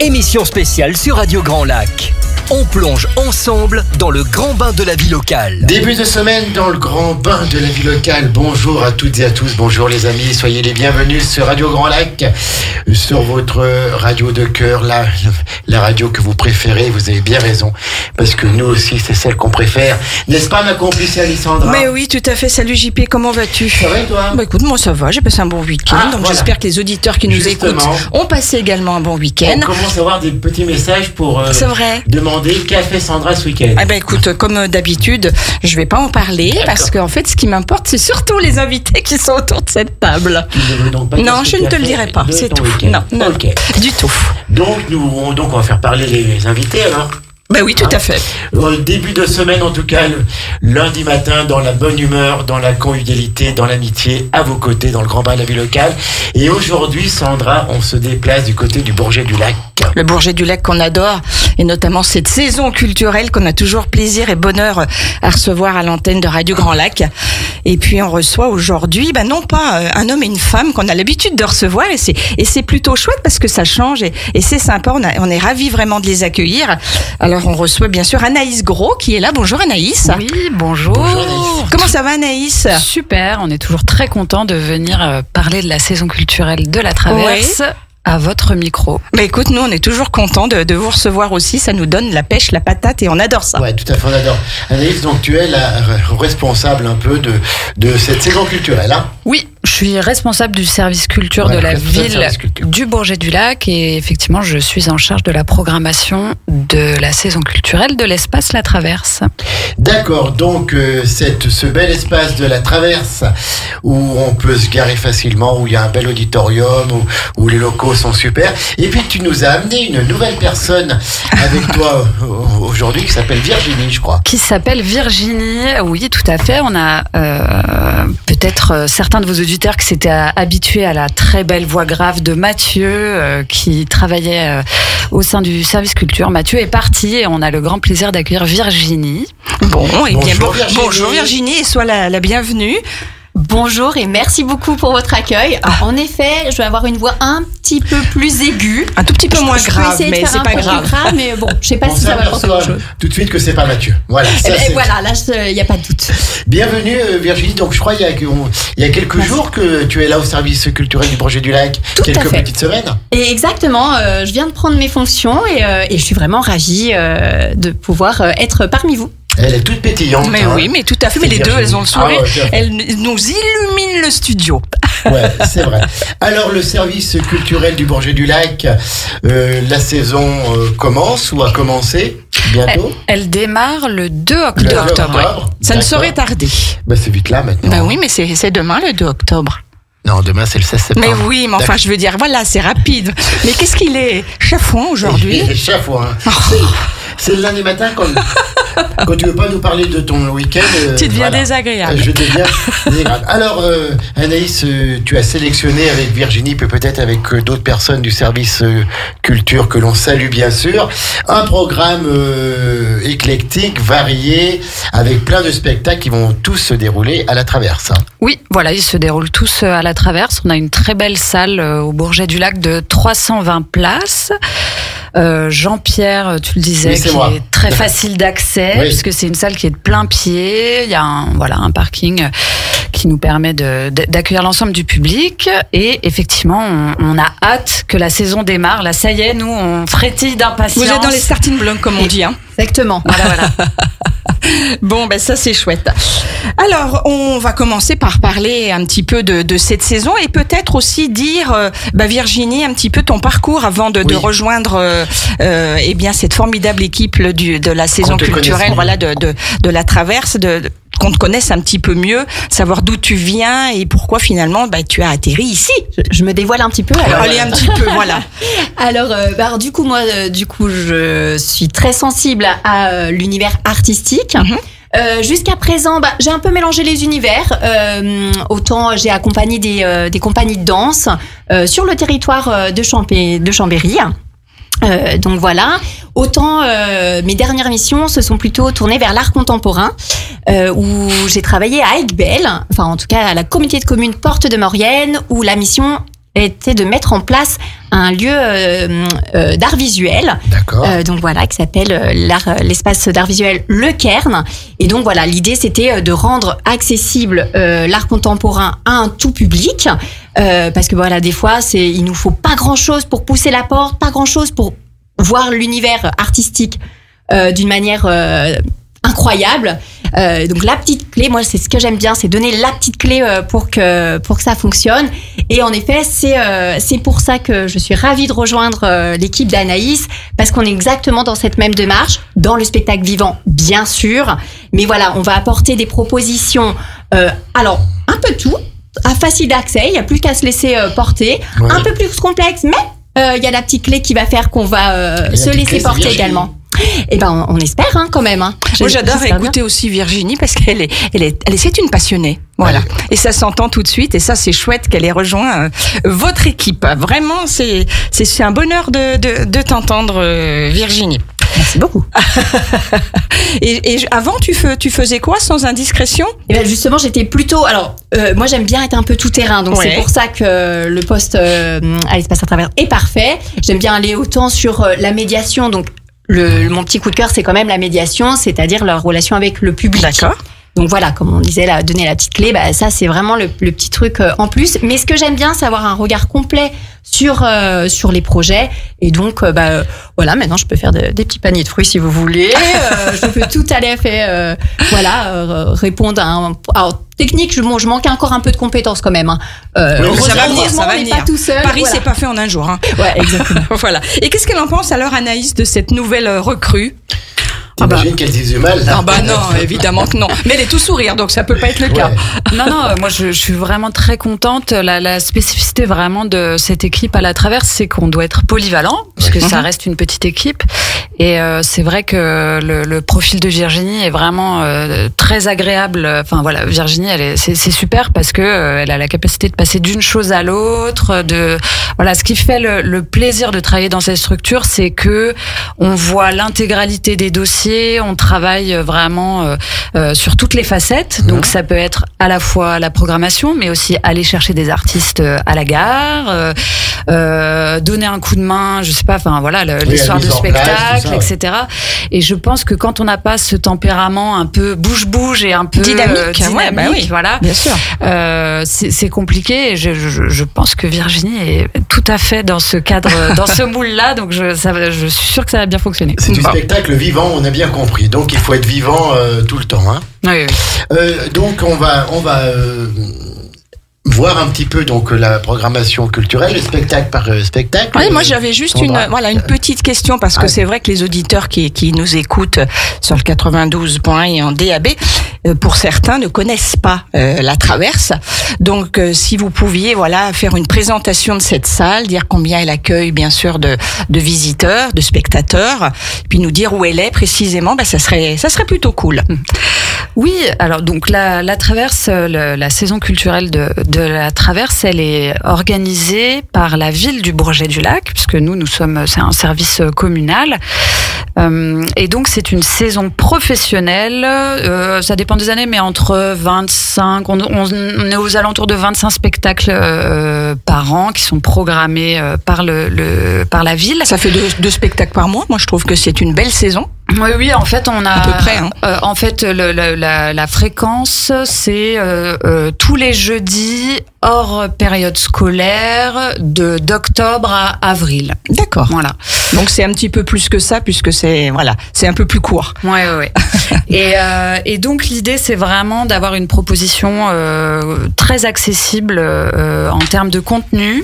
Émission spéciale sur Radio Grand Lac. On plonge ensemble dans le grand bain de la vie locale. Début de semaine dans le grand bain de la vie locale. Bonjour à toutes et à tous, bonjour les amis, soyez les bienvenus sur Radio Grand Lac, sur votre radio de cœur, la radio que vous préférez. Vous avez bien raison, parce que nous aussi c'est celle qu'on préfère. N'est-ce pas ma complice Alessandra? Mais oui, tout à fait. Salut JP, comment vas-tu? Ça va et toi? Bah écoute, moi ça va, j'ai passé un bon week-end, donc voilà. J'espère que les auditeurs qui nous écoutent ont passé également un bon week-end. On commence à avoir des petits messages pour C'est vrai. demander qu'a fait Sandra ce week-end. Ah bah écoute, comme d'habitude, je vais pas en parler parce qu'en fait, ce qui m'importe, c'est surtout les invités qui sont autour de cette table. Tu ne veux donc pas Non, dire ce je que ne tu te as le fait dirai pas, de c'est ton tout. week-end. Non, Ok. du tout. Donc on va faire parler les invités alors. Bah oui, tout à fait. Début de semaine en tout cas, le lundi matin, dans la bonne humeur, dans la convivialité, dans l'amitié, à vos côtés, dans le grand bain de la vie locale. Et aujourd'hui, Sandra, on se déplace du côté du Bourget du Lac. Le Bourget du Lac qu'on adore, et notamment cette saison culturelle qu'on a toujours plaisir et bonheur à recevoir à l'antenne de Radio Grand Lac. Et puis on reçoit aujourd'hui, non pas un homme et une femme qu'on a l'habitude de recevoir, et c'est plutôt chouette parce que ça change et c'est sympa. On est ravis vraiment de les accueillir. Alors on reçoit bien sûr Anaïs Gros qui est là. Bonjour Anaïs. Oui, bonjour. Bonjour, Anaïs. Comment ça va Anaïs? Super, on est toujours très content de venir parler de la saison culturelle de la Traverse. À votre micro. Mais écoute, nous on est toujours contents de vous recevoir aussi, ça nous donne la pêche, la patate et on adore ça. Ouais, tout à fait, on adore. Anaïs, donc tu es la responsable un peu de cette saison culturelle, hein? Oui, je suis responsable du service culture de la ville du Bourget du Lac et effectivement je suis en charge de la programmation de la saison culturelle de l'espace La Traverse. D'accord, donc ce bel espace de la Traverse où on peut se garer facilement, où il y a un bel auditorium, où les locaux sont super. Et puis tu nous as amené une nouvelle personne avec toi aujourd'hui qui s'appelle Virginie, je crois. Qui s'appelle Virginie, oui tout à fait. On a peut-être certains de vos auditeurs qui s'étaient habitués à la très belle voix grave de Mathieu qui travaillait au sein du service culture. Mathieu est parti et on a le grand plaisir d'accueillir Virginie. Bonjour Virginie et sois la bienvenue. Bonjour et merci beaucoup pour votre accueil. En effet, je vais avoir une voix un petit peu plus aiguë. Un tout petit peu moins grave, mais c'est pas grave. Mais bon, je sais pas si ça va apporter quelque chose. Tout de suite que c'est pas Mathieu. Voilà. Voilà, là, il n'y a pas de doute. Bienvenue Virginie. Donc je crois il y a quelques jours que tu es là au service culturel du Bourget du Lac. Tout quelques à fait. petites semaines. Et exactement, je viens de prendre mes fonctions et je suis vraiment ravie de pouvoir être parmi vous. Elle est toute pétillante. Mais oui, mais tout à fait. Mais les deux, elles ont le sourire. Elles nous illuminent le studio. Ouais, c'est vrai. Alors, le service culturel du Bourget du Lac, la saison commence ou a commencé bientôt? Elle démarre le 2 octobre. Le 2 octobre. Ça ne saurait tarder. C'est vite là maintenant. Oui, mais c'est demain le 2 octobre. Non, demain c'est le 16 septembre. Mais oui, mais enfin, je veux dire, voilà, c'est rapide. Mais qu'est-ce qu'il est chafouin aujourd'hui? Chafouin. C'est le lundi matin quand tu veux pas nous parler de ton week-end. Tu deviens désagréable. Je deviens désagréable. Alors, Anaïs, tu as sélectionné avec Virginie, peut-être avec d'autres personnes du service culture que l'on salue bien sûr, un programme éclectique, varié, avec plein de spectacles qui vont tous se dérouler à la Traverse. Oui, voilà, ils se déroulent tous à la Traverse. On a une très belle salle au Bourget du Lac de 320 places. Jean-Pierre, tu le disais, qui est très facile d'accès, puisque c'est une salle qui est de plein pied. Il y a un parking qui nous permet d'accueillir l'ensemble du public. Et effectivement, on a hâte que la saison démarre. Là, ça y est, nous, on frétille d'impatience. Vous êtes dans les starting blocks, comme on dit. Hein. Exactement. Voilà. Bon, ça c'est chouette. Alors, on va commencer par parler un petit peu de cette saison et peut-être aussi dire, Virginie, un petit peu ton parcours avant de rejoindre cette formidable équipe de la saison culturelle, de la Traverse, qu'on te connaisse un petit peu mieux, savoir d'où tu viens et pourquoi finalement tu as atterri ici. Je me dévoile un petit peu. Alors, allez un petit peu, voilà. Alors, du coup, je suis très sensible à l'univers artistique. Jusqu'à présent, j'ai un peu mélangé les univers. Autant j'ai accompagné des compagnies de danse sur le territoire de Chambéry. Donc voilà. Autant mes dernières missions se sont plutôt tournées vers l'art contemporain, où j'ai travaillé à Aiguebelle, enfin en tout cas à la communauté de communes Porte de Maurienne, où la mission était de mettre en place un lieu d'art visuel. D'accord. Donc voilà, qui s'appelle l'espace d'art visuel Le Cairn. Et donc voilà, l'idée c'était de rendre accessible l'art contemporain à un tout public. Parce que voilà, des fois, il nous faut pas grand-chose pour pousser la porte, pas grand-chose pour voir l'univers artistique d'une manière incroyable. Donc la petite clé, moi c'est ce que j'aime bien, c'est donner la petite clé pour que ça fonctionne. Et en effet, c'est pour ça que je suis ravie de rejoindre l'équipe d'Anaïs, parce qu'on est exactement dans cette même démarche, dans le spectacle vivant bien sûr, mais voilà, on va apporter des propositions, alors un peu tout, facile d'accès, il n'y a plus qu'à se laisser porter, un peu plus complexe, mais il y a la petite clé qui va faire qu'on va se laisser porter également. Eh ben, on espère quand même. Moi, j'adore écouter aussi Virginie parce qu'elle c'est une passionnée. Voilà. Ouais. Et ça s'entend tout de suite. Et ça, c'est chouette qu'elle ait rejoint votre équipe. Vraiment, c'est un bonheur de t'entendre, Virginie. Merci beaucoup. et avant, tu faisais quoi sans indiscrétion? Et ben justement, j'étais plutôt. Alors, moi, j'aime bien être un peu tout terrain, donc c'est pour ça que le poste à l'espace à travers est parfait. J'aime bien aller autant sur la médiation, donc. Mon petit coup de cœur, c'est quand même la médiation, c'est-à-dire leur relation avec le public. D'accord. Donc voilà, comme on disait, donner la petite clé, ça c'est vraiment le petit truc en plus. Mais ce que j'aime bien, c'est avoir un regard complet sur les projets. Et donc voilà, maintenant je peux faire des petits paniers de fruits si vous voulez. Je peux tout à fait répondre à alors, technique, je manque encore un peu de compétences quand même. Oui, ça va venir. Pas tout seul, Paris, c'est pas fait en un jour. Ouais, exactement. Voilà. Et qu'est-ce qu'elle en pense alors, Anaïs, de cette nouvelle recrue? T'imagines qu'elle dise du mal? Ah bah non, évidemment que non. Mais elle est tout sourire, donc ça peut pas être le cas. Non, moi je suis vraiment très contente. La spécificité vraiment de cette équipe à la Traverse, c'est qu'on doit être polyvalent, puisque ça reste une petite équipe. Et c'est vrai que le profil de Virginie est vraiment très agréable. Enfin voilà, Virginie, c'est super parce que elle a la capacité de passer d'une chose à l'autre. Voilà, ce qui fait le plaisir de travailler dans cette structure, c'est que on voit l'intégralité des dossiers. On travaille vraiment sur toutes les facettes. Donc ça peut être à la fois la programmation, mais aussi aller chercher des artistes à la gare, donner un coup de main, je sais pas, enfin voilà, l'histoire de spectacle, etc. Et je pense que quand on n'a pas ce tempérament un peu bouge et un peu dynamique, oui, voilà, bien sûr, c'est compliqué. Et je pense que Virginie est tout à fait dans ce cadre, dans ce moule-là. Donc je suis sûre que ça va bien fonctionner. C'est du spectacle vivant, on a bien compris. Donc il faut être vivant tout le temps. Oui. Donc on va voir un petit peu donc la programmation culturelle, spectacle par spectacle. Oui, moi j'avais juste une petite question parce que c'est vrai que les auditeurs qui nous écoutent sur le 92.1 et en DAB, pour certains ne connaissent pas la Traverse. Donc si vous pouviez faire une présentation de cette salle, dire combien elle accueille bien sûr de visiteurs, de spectateurs, puis nous dire où elle est précisément, ça serait plutôt cool. Oui, alors donc la Traverse, la saison culturelle de la Traverse, elle est organisée par la ville du Bourget-du-Lac, puisque c'est un service communal. Et donc c'est une saison professionnelle, ça dépend des années, mais entre 25, on est aux alentours de 25 spectacles par an qui sont programmés par la ville. Ça fait 2 spectacles par mois. Moi je trouve que c'est une belle saison. Oui, en fait, on a à peu près. En fait, la fréquence, c'est tous les jeudis hors période scolaire, d'octobre à avril. D'accord. Voilà. Donc c'est un petit peu plus que ça, puisque c'est un peu plus court. Ouais. Et donc l'idée, c'est vraiment d'avoir une proposition très accessible en termes de contenu.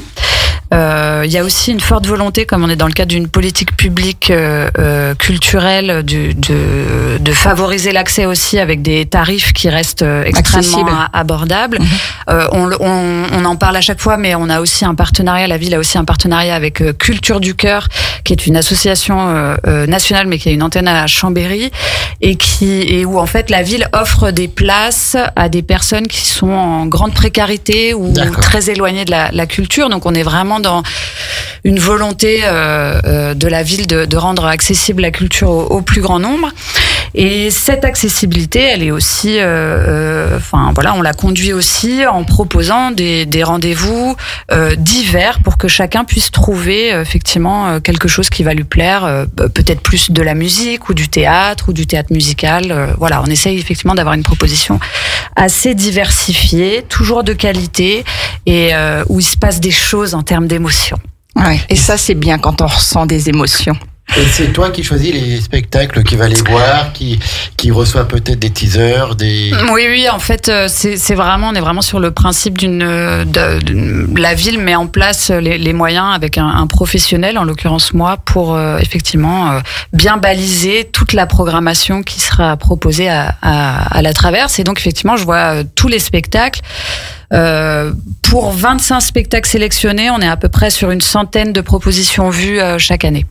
Il y a aussi une forte volonté, comme on est dans le cadre d'une politique publique culturelle, de favoriser l'accès aussi avec des tarifs qui restent extrêmement abordables. On en parle à chaque fois, mais on a aussi un partenariat, la ville a aussi un partenariat avec Culture du Cœur, qui est une association nationale, mais qui a une antenne à Chambéry, et où en fait la ville offre des places à des personnes qui sont en grande précarité ou très éloignées de la culture. Donc on est vraiment dans une volonté de la ville de rendre accessible la culture au plus grand nombre. Et cette accessibilité, elle est aussi, on la conduit aussi en proposant des rendez-vous divers pour que chacun puisse trouver effectivement quelque chose qui va lui plaire, peut-être plus de la musique ou du théâtre musical. On essaye effectivement d'avoir une proposition assez diversifiée, toujours de qualité et où il se passe des choses en termes d'émotions. Ouais. Et ça, c'est bien quand on ressent des émotions. Et c'est toi qui choisis les spectacles qui va les voir, qui reçoit peut-être des teasers, des... Oui, en fait, on est vraiment sur le principe la ville met en place les moyens avec un professionnel, en l'occurrence moi, pour effectivement bien baliser toute la programmation qui sera proposée à la Traverse. Et donc, effectivement, je vois tous les spectacles. Pour 25 spectacles sélectionnés, on est à peu près sur une centaine de propositions vues chaque année.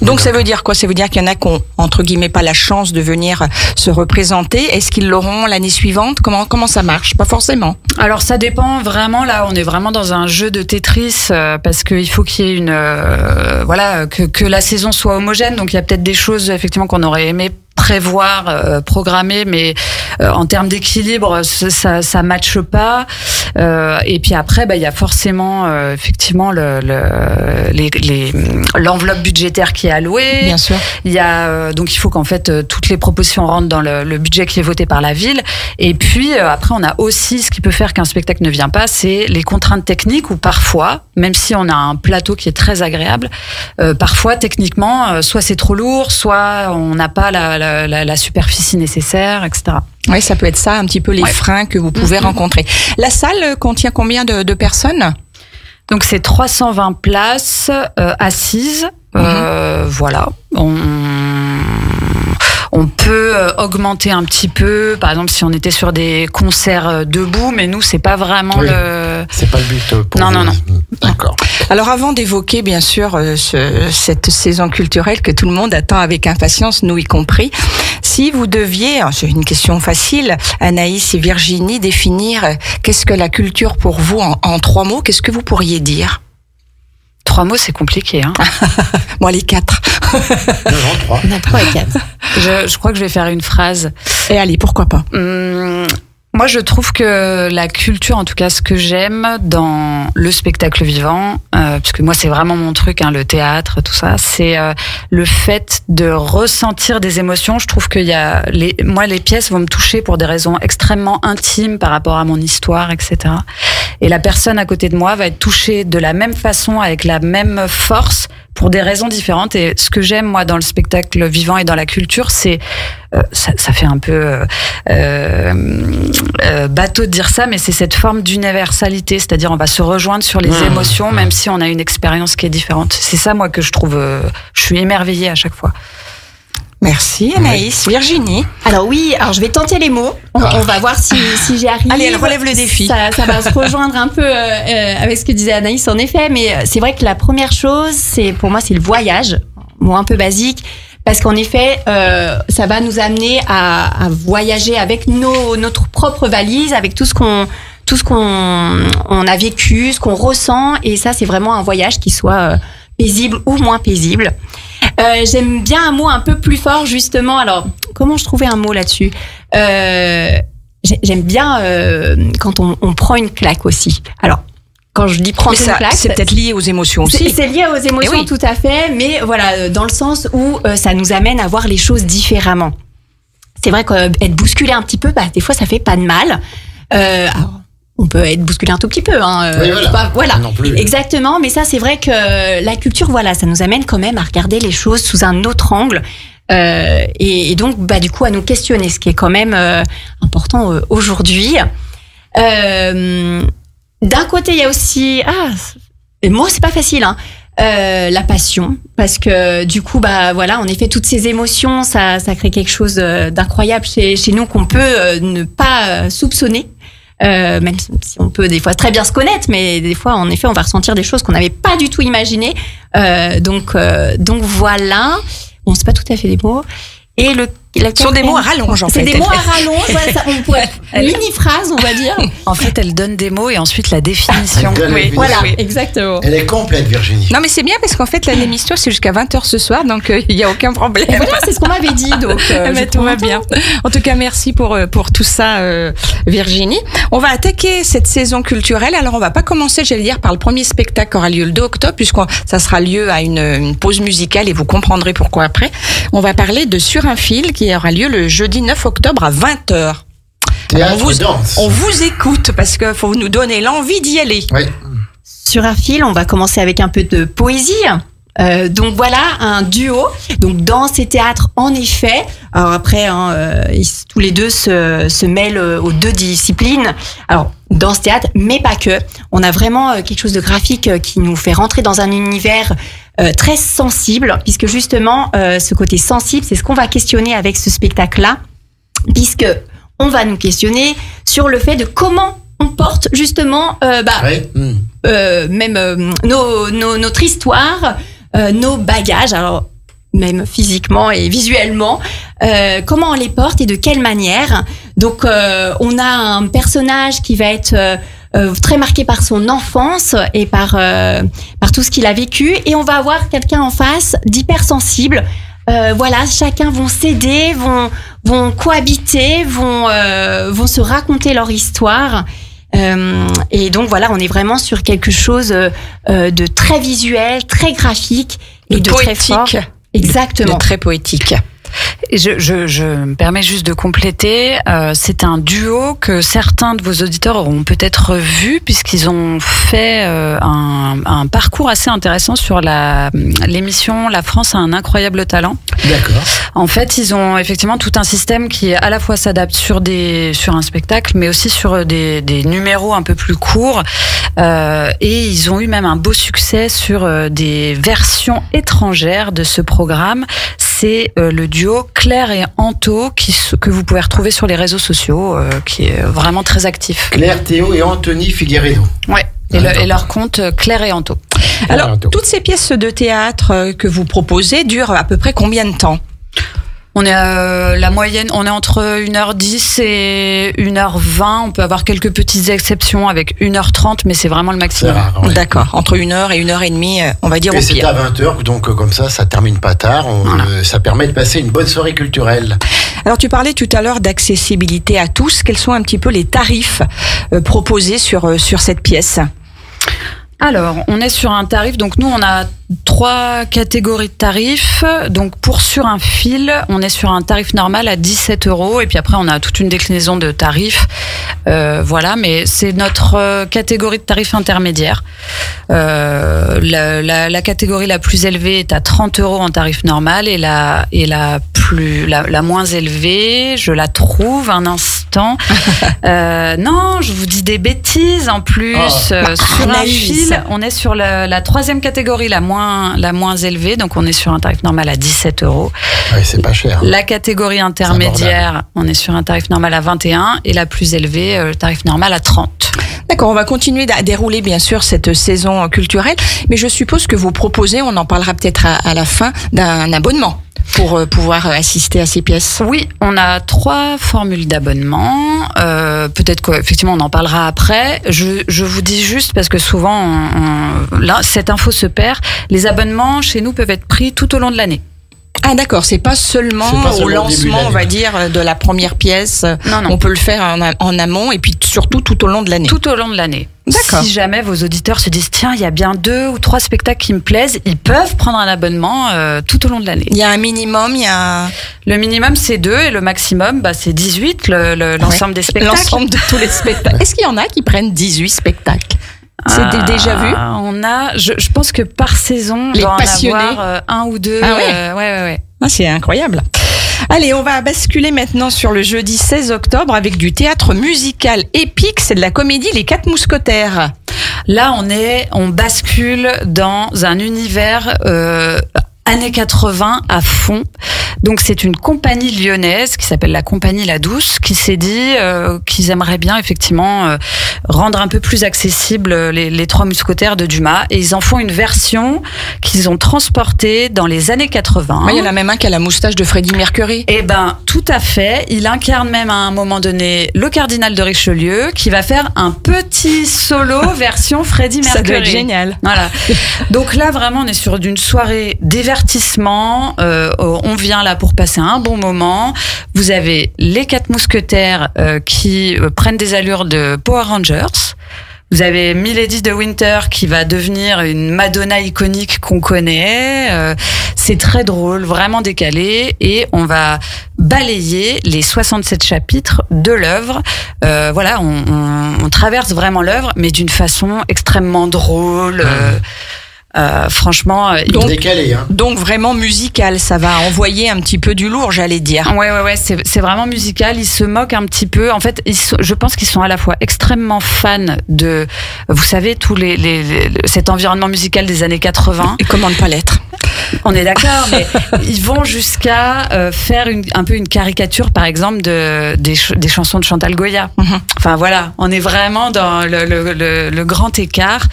Donc ça veut dire quoi? Ça veut dire qu'il y en a qui ont, entre guillemets, pas la chance de venir se représenter. Est-ce qu'ils l'auront l'année suivante? Comment ça marche? Pas forcément. Alors ça dépend vraiment. Là, on est vraiment dans un jeu de Tetris parce qu'il faut qu'il y ait que la saison soit homogène. Donc il y a peut-être des choses effectivement qu'on aurait aimé prévoir, programmer, mais en termes d'équilibre, ça matche pas. Et puis après, il y a forcément effectivement l'enveloppe budgétaire qui est allouée. Bien sûr. Il y a donc il faut qu'en fait toutes les propositions rentrent dans le budget qui est voté par la ville. Et puis après, on a aussi ce qui peut faire qu'un spectacle ne vient pas, c'est les contraintes techniques où parfois, même si on a un plateau qui est très agréable, parfois techniquement, soit c'est trop lourd, soit on n'a pas la superficie nécessaire, etc. Oui, ça peut être ça, un petit peu les freins que vous pouvez rencontrer. La salle contient combien de personnes? Donc c'est 320 places assises. Voilà. On peut augmenter un petit peu, par exemple si on était sur des concerts debout, mais nous c'est pas vraiment c'est pas le but pour non. D'accord. Alors avant d'évoquer bien sûr cette saison culturelle que tout le monde attend avec impatience, nous y compris, si vous deviez, c'est une question facile, Anaïs et Virginie, définir qu'est-ce que la culture pour vous en 3 mots, qu'est-ce que vous pourriez dire? 3 mots, c'est compliqué, hein. Moi, les 4. Non, 3. On a 3 et 4. Je crois que je vais faire une phrase. Et allez, pourquoi pas? Moi, je trouve que la culture, en tout cas, ce que j'aime dans le spectacle vivant, parce que moi, c'est vraiment mon truc, hein, le théâtre, tout ça, c'est le fait de ressentir des émotions. Je trouve qu'il y a moi, les pièces vont me toucher pour des raisons extrêmement intimes par rapport à mon histoire, etc. Et la personne à côté de moi va être touchée de la même façon, avec la même force, pour des raisons différentes. Et ce que j'aime, moi, dans le spectacle vivant et dans la culture, c'est ça fait un peu bateau de dire ça, mais c'est cette forme d'universalité, c'est-à-dire on va se rejoindre sur les émotions, même si on a une expérience qui est différente. C'est ça, moi, que je trouve, je suis émerveillée à chaque fois. Merci Anaïs. Virginie? Alors je vais tenter les mots. On va voir si j'y arrive. Allez, elle relève le défi. Ça va se rejoindre un peu avec ce que disait Anaïs en effet, mais c'est vrai que la première chose, pour moi, c'est le voyage. Mot un peu basique. Parce qu'en effet, ça va nous amener à voyager avec notre propre valise, avec tout ce qu'on a vécu, ce qu'on ressent. Et ça, c'est vraiment un voyage qui soit paisible ou moins paisible. J'aime bien un mot un peu plus fort, justement. Alors, comment je trouvais un mot là-dessus? J'aime bien quand on prend une claque aussi. Alors, quand je dis prendre une claque, c'est peut-être lié aux émotions aussi. C'est lié aux émotions, oui. Tout à fait, mais voilà, dans le sens où ça nous amène à voir les choses différemment. C'est vrai qu'être bousculé un petit peu, des fois, ça fait pas de mal. Alors, on peut être bousculé un tout petit peu, hein. Oui, voilà. Non plus. Exactement, mais ça, c'est vrai que la culture, voilà, ça nous amène quand même à regarder les choses sous un autre angle. Et donc, du coup, à nous questionner, ce qui est quand même important aujourd'hui. D'un côté, il y a aussi, moi, c'est pas facile, hein. La passion, parce que du coup, voilà, en effet, toutes ces émotions, ça crée quelque chose d'incroyable chez nous qu'on peut ne pas soupçonner. Même si on peut des fois très bien se connaître, mais des fois, en effet, on va ressentir des choses qu'on n'avait pas du tout imaginées. Donc voilà. Bon, c'est pas tout à fait des mots. Et le Ce sont des mots à rallonge, en fait. C'est des mots à rallonge, voilà, ça, on pourrait, mini-phrase, on va dire. En fait, elle donne des mots et ensuite la définition. Voilà, exactement. Elle est complète, Virginie. Non, mais c'est bien parce qu'en fait, l'émission, c'est jusqu'à 20h ce soir, donc il n'y a aucun problème. Et voilà, c'est ce qu'on m'avait dit, donc tout va bien. En tout cas, merci pour tout ça, Virginie. On va attaquer cette saison culturelle. Alors, on va pas commencer, j'allais dire, par le premier spectacle qui aura lieu le 2 octobre, puisque ça sera lieu à une pause musicale et vous comprendrez pourquoi après. On va parler de Sur un fil qui aura lieu le jeudi 9 octobre à 20h. On vous écoute parce qu'il faut nous donner l'envie d'y aller. Oui. Sur un fil, on va commencer avec un peu de poésie. Donc voilà, un duo. Donc danse et théâtre, en effet. Alors après, tous les deux se mêlent aux deux disciplines. Alors danse, théâtre, mais pas que. On a vraiment quelque chose de graphique qui nous fait rentrer dans un univers très sensible, puisque justement, ce côté sensible, c'est ce qu'on va questionner avec ce spectacle-là, puisque on va nous questionner sur le fait de comment on porte justement même notre histoire, nos bagages, alors même physiquement et visuellement, comment on les porte et de quelle manière. Donc on a un personnage qui va être très marqué par son enfance et par tout ce qu'il a vécu, et on va avoir quelqu'un en face d'hypersensible. Voilà, chacun vont s'aider, vont cohabiter, vont se raconter leur histoire. Et donc voilà, on est vraiment sur quelque chose de très visuel, très graphique et de poétique. Très fort. Exactement. De très poétique. Et je me permets juste de compléter. C'est un duo que certains de vos auditeurs auront peut-être vu, puisqu'ils ont fait un parcours assez intéressant sur l'émission La France a un incroyable talent. D'accord. En fait, ils ont effectivement tout un système qui à la fois s'adapte sur un spectacle, mais aussi sur des numéros un peu plus courts. Et ils ont eu même un beau succès sur des versions étrangères de ce programme. C'est le duo Claire et Anto que vous pouvez retrouver sur les réseaux sociaux, qui est vraiment très actif. Claire, Théo et Anthony Figueiredo. Ouais. Et leur compte Claire et Anto. Alors, toutes ces pièces de théâtre que vous proposez durent à peu près combien de temps ? On est la moyenne, on est entre 1h10 et 1h20. On peut avoir quelques petites exceptions avec 1h30, mais c'est vraiment le maximum. Rare, ouais. D'accord. Entre 1h et 1h30, on va dire au pire. Et c'est à 20h, donc comme ça termine pas tard. Ça permet de passer une bonne soirée culturelle. Alors, tu parlais tout à l'heure d'accessibilité à tous. Quels sont un petit peu les tarifs proposés sur cette pièce ? Alors, on est sur un tarif, donc nous on a 3 catégories de tarifs. Donc pour Sur un fil, on est sur un tarif normal à 17 €, et puis après on a toute une déclinaison de tarifs. Voilà, mais c'est notre catégorie de tarifs intermédiaire. La catégorie la plus élevée est à 30 € en tarif normal, et la moins élevée, je la trouve un instant. Non, je vous dis des bêtises en plus. Sur un fil, on est sur la 3e catégorie, la moins élevée, donc on est sur un tarif normal à 17 €. Ouais, c'est pas cher. La catégorie intermédiaire, on est sur un tarif normal à 21, et la plus élevée, tarif normal à 30. D'accord, on va continuer à dérouler bien sûr cette saison culturelle, mais je suppose que vous proposez, on en parlera peut-être à la fin, d'un abonnement pour pouvoir assister à ces pièces. Oui, on a 3 formules d'abonnement. Peut-être qu'effectivement on en parlera après. Je vous dis juste, parce que souvent là cette info se perd, les abonnements chez nous peuvent être pris tout au long de l'année. Ah d'accord, c'est pas seulement au lancement, on va dire, de la première pièce. Non. On peut le faire en amont, et puis surtout tout au long de l'année. Tout au long de l'année. D'accord. Si jamais vos auditeurs se disent tiens, il y a bien 2 ou 3 spectacles qui me plaisent, ils peuvent prendre un abonnement tout au long de l'année. Il y a un minimum, Le minimum c'est 2 et le maximum c'est 18, l'ensemble des spectacles. L'ensemble de tous les spectacles. Est-ce qu'il y en a qui prennent 18 spectacles ? C'est déjà vu ? On a, je pense que par saison, les on passionnés, va en avoir 1 ou 2. Ah ouais. Ouais. Ah, c'est incroyable. Allez, on va basculer maintenant sur le jeudi 16 octobre avec du théâtre musical épique. C'est de la comédie Les 4 Mousquetaires. Là, on bascule dans un univers années 80 à fond. Donc c'est une compagnie lyonnaise qui s'appelle la Compagnie La Douce qui s'est dit qu'ils aimeraient bien effectivement rendre un peu plus accessible les Trois Mousquetaires de Dumas, et ils en font une version qu'ils ont transportée dans les années 80. Il y en a même un qui a la moustache de Freddie Mercury. Eh ben, tout à fait. Il incarne même à un moment donné le cardinal de Richelieu qui va faire un petit solo version Freddie Mercury. Ça doit être génial. Voilà. Donc là, vraiment, on est sur d'une soirée divertissement. On vient là pour passer un bon moment. Vous avez les Quatre Mousquetaires qui prennent des allures de Power Rangers. Vous avez Milady de Winter qui va devenir une Madonna iconique qu'on connaît. C'est très drôle, vraiment décalé. Et on va balayer les 67 chapitres de l'œuvre. Voilà, on traverse vraiment l'œuvre, mais d'une façon extrêmement drôle. Franchement, donc décalé, hein. Donc vraiment musical, ça va envoyer un petit peu du lourd, j'allais dire. Ouais, c'est vraiment musical. Ils se moquent un petit peu. En fait, je pense qu'ils sont à la fois extrêmement fans de, vous savez, tout cet environnement musical des années 80. Et comment ne pas l'être? On est d'accord, mais ils vont jusqu'à faire un peu une caricature, par exemple, des chansons de Chantal Goya. Enfin voilà, on est vraiment dans le grand écart.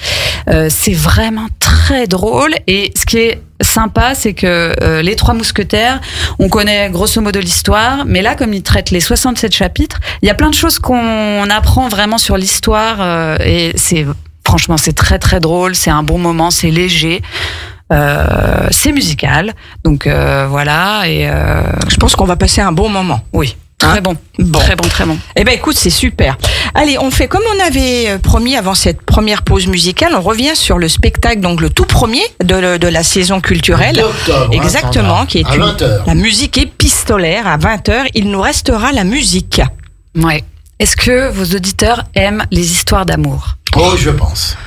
C'est vraiment très drôle, et ce qui est sympa, c'est que les Trois Mousquetaires, on connaît grosso modo l'histoire, mais là, comme ils traitent les 67 chapitres, il y a plein de choses qu'on apprend vraiment sur l'histoire, et franchement, c'est très très drôle, c'est un bon moment, c'est léger. C'est musical, donc voilà, et je pense qu'on va passer un bon moment. Oui. Très bon. Très bon. Eh ben écoute, c'est super. Allez, on fait comme on avait promis avant cette première pause musicale. On revient sur le spectacle, donc le tout premier de la saison culturelle. D'octobre, exactement, qui est la musique épistolaire à 20h. Il nous restera la musique. Ouais. Est-ce que vos auditeurs aiment les histoires d'amour? Oh, je pense.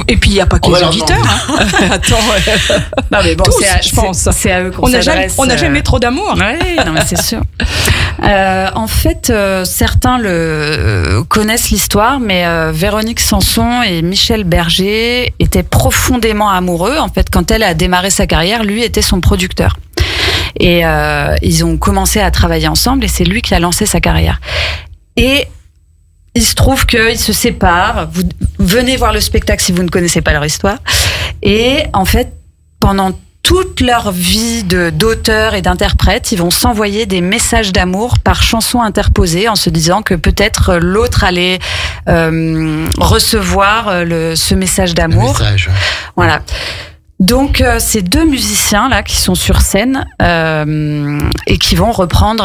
Et puis il n'y a pas que les auditeurs. Hein. Attends. Non mais bon, tous, je pense. C'est à eux qu'on s'adresse. On n'a jamais trop d'amour. Oui, non mais c'est sûr. En fait, certains connaissent l'histoire, mais Véronique Sanson et Michel Berger étaient profondément amoureux. En fait, quand elle a démarré sa carrière, lui était son producteur. Et ils ont commencé à travailler ensemble, et c'est lui qui a lancé sa carrière. Et il se trouve qu'ils se séparent. Vous venez voir le spectacle si vous ne connaissez pas leur histoire. Et en fait, pendant toute leur vie d'auteur et d'interprète, ils vont s'envoyer des messages d'amour par chansons interposées, en se disant que peut-être l'autre allait recevoir ce message d'amour. Voilà. Donc ces deux musiciens là qui sont sur scène et qui vont reprendre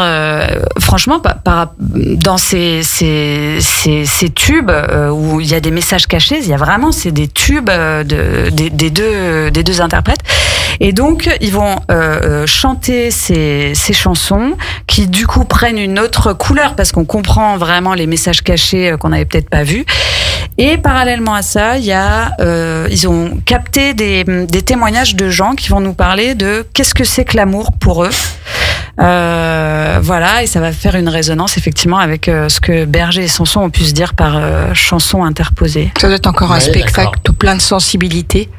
franchement dans ces tubes où il y a des messages cachés, il y a vraiment c'est des tubes des deux interprètes, et donc ils vont chanter ces chansons qui du coup prennent une autre couleur parce qu'on comprend vraiment les messages cachés qu'on n'avait peut-être pas vus. Et parallèlement à ça, il y a ils ont capté des témoignages de gens qui vont nous parler de qu'est-ce que c'est que l'amour pour eux. Voilà, et ça va faire une résonance effectivement avec ce que Berger et Sanson ont pu se dire par chansons interposées. Ça doit être encore un spectacle tout plein de sensibilité.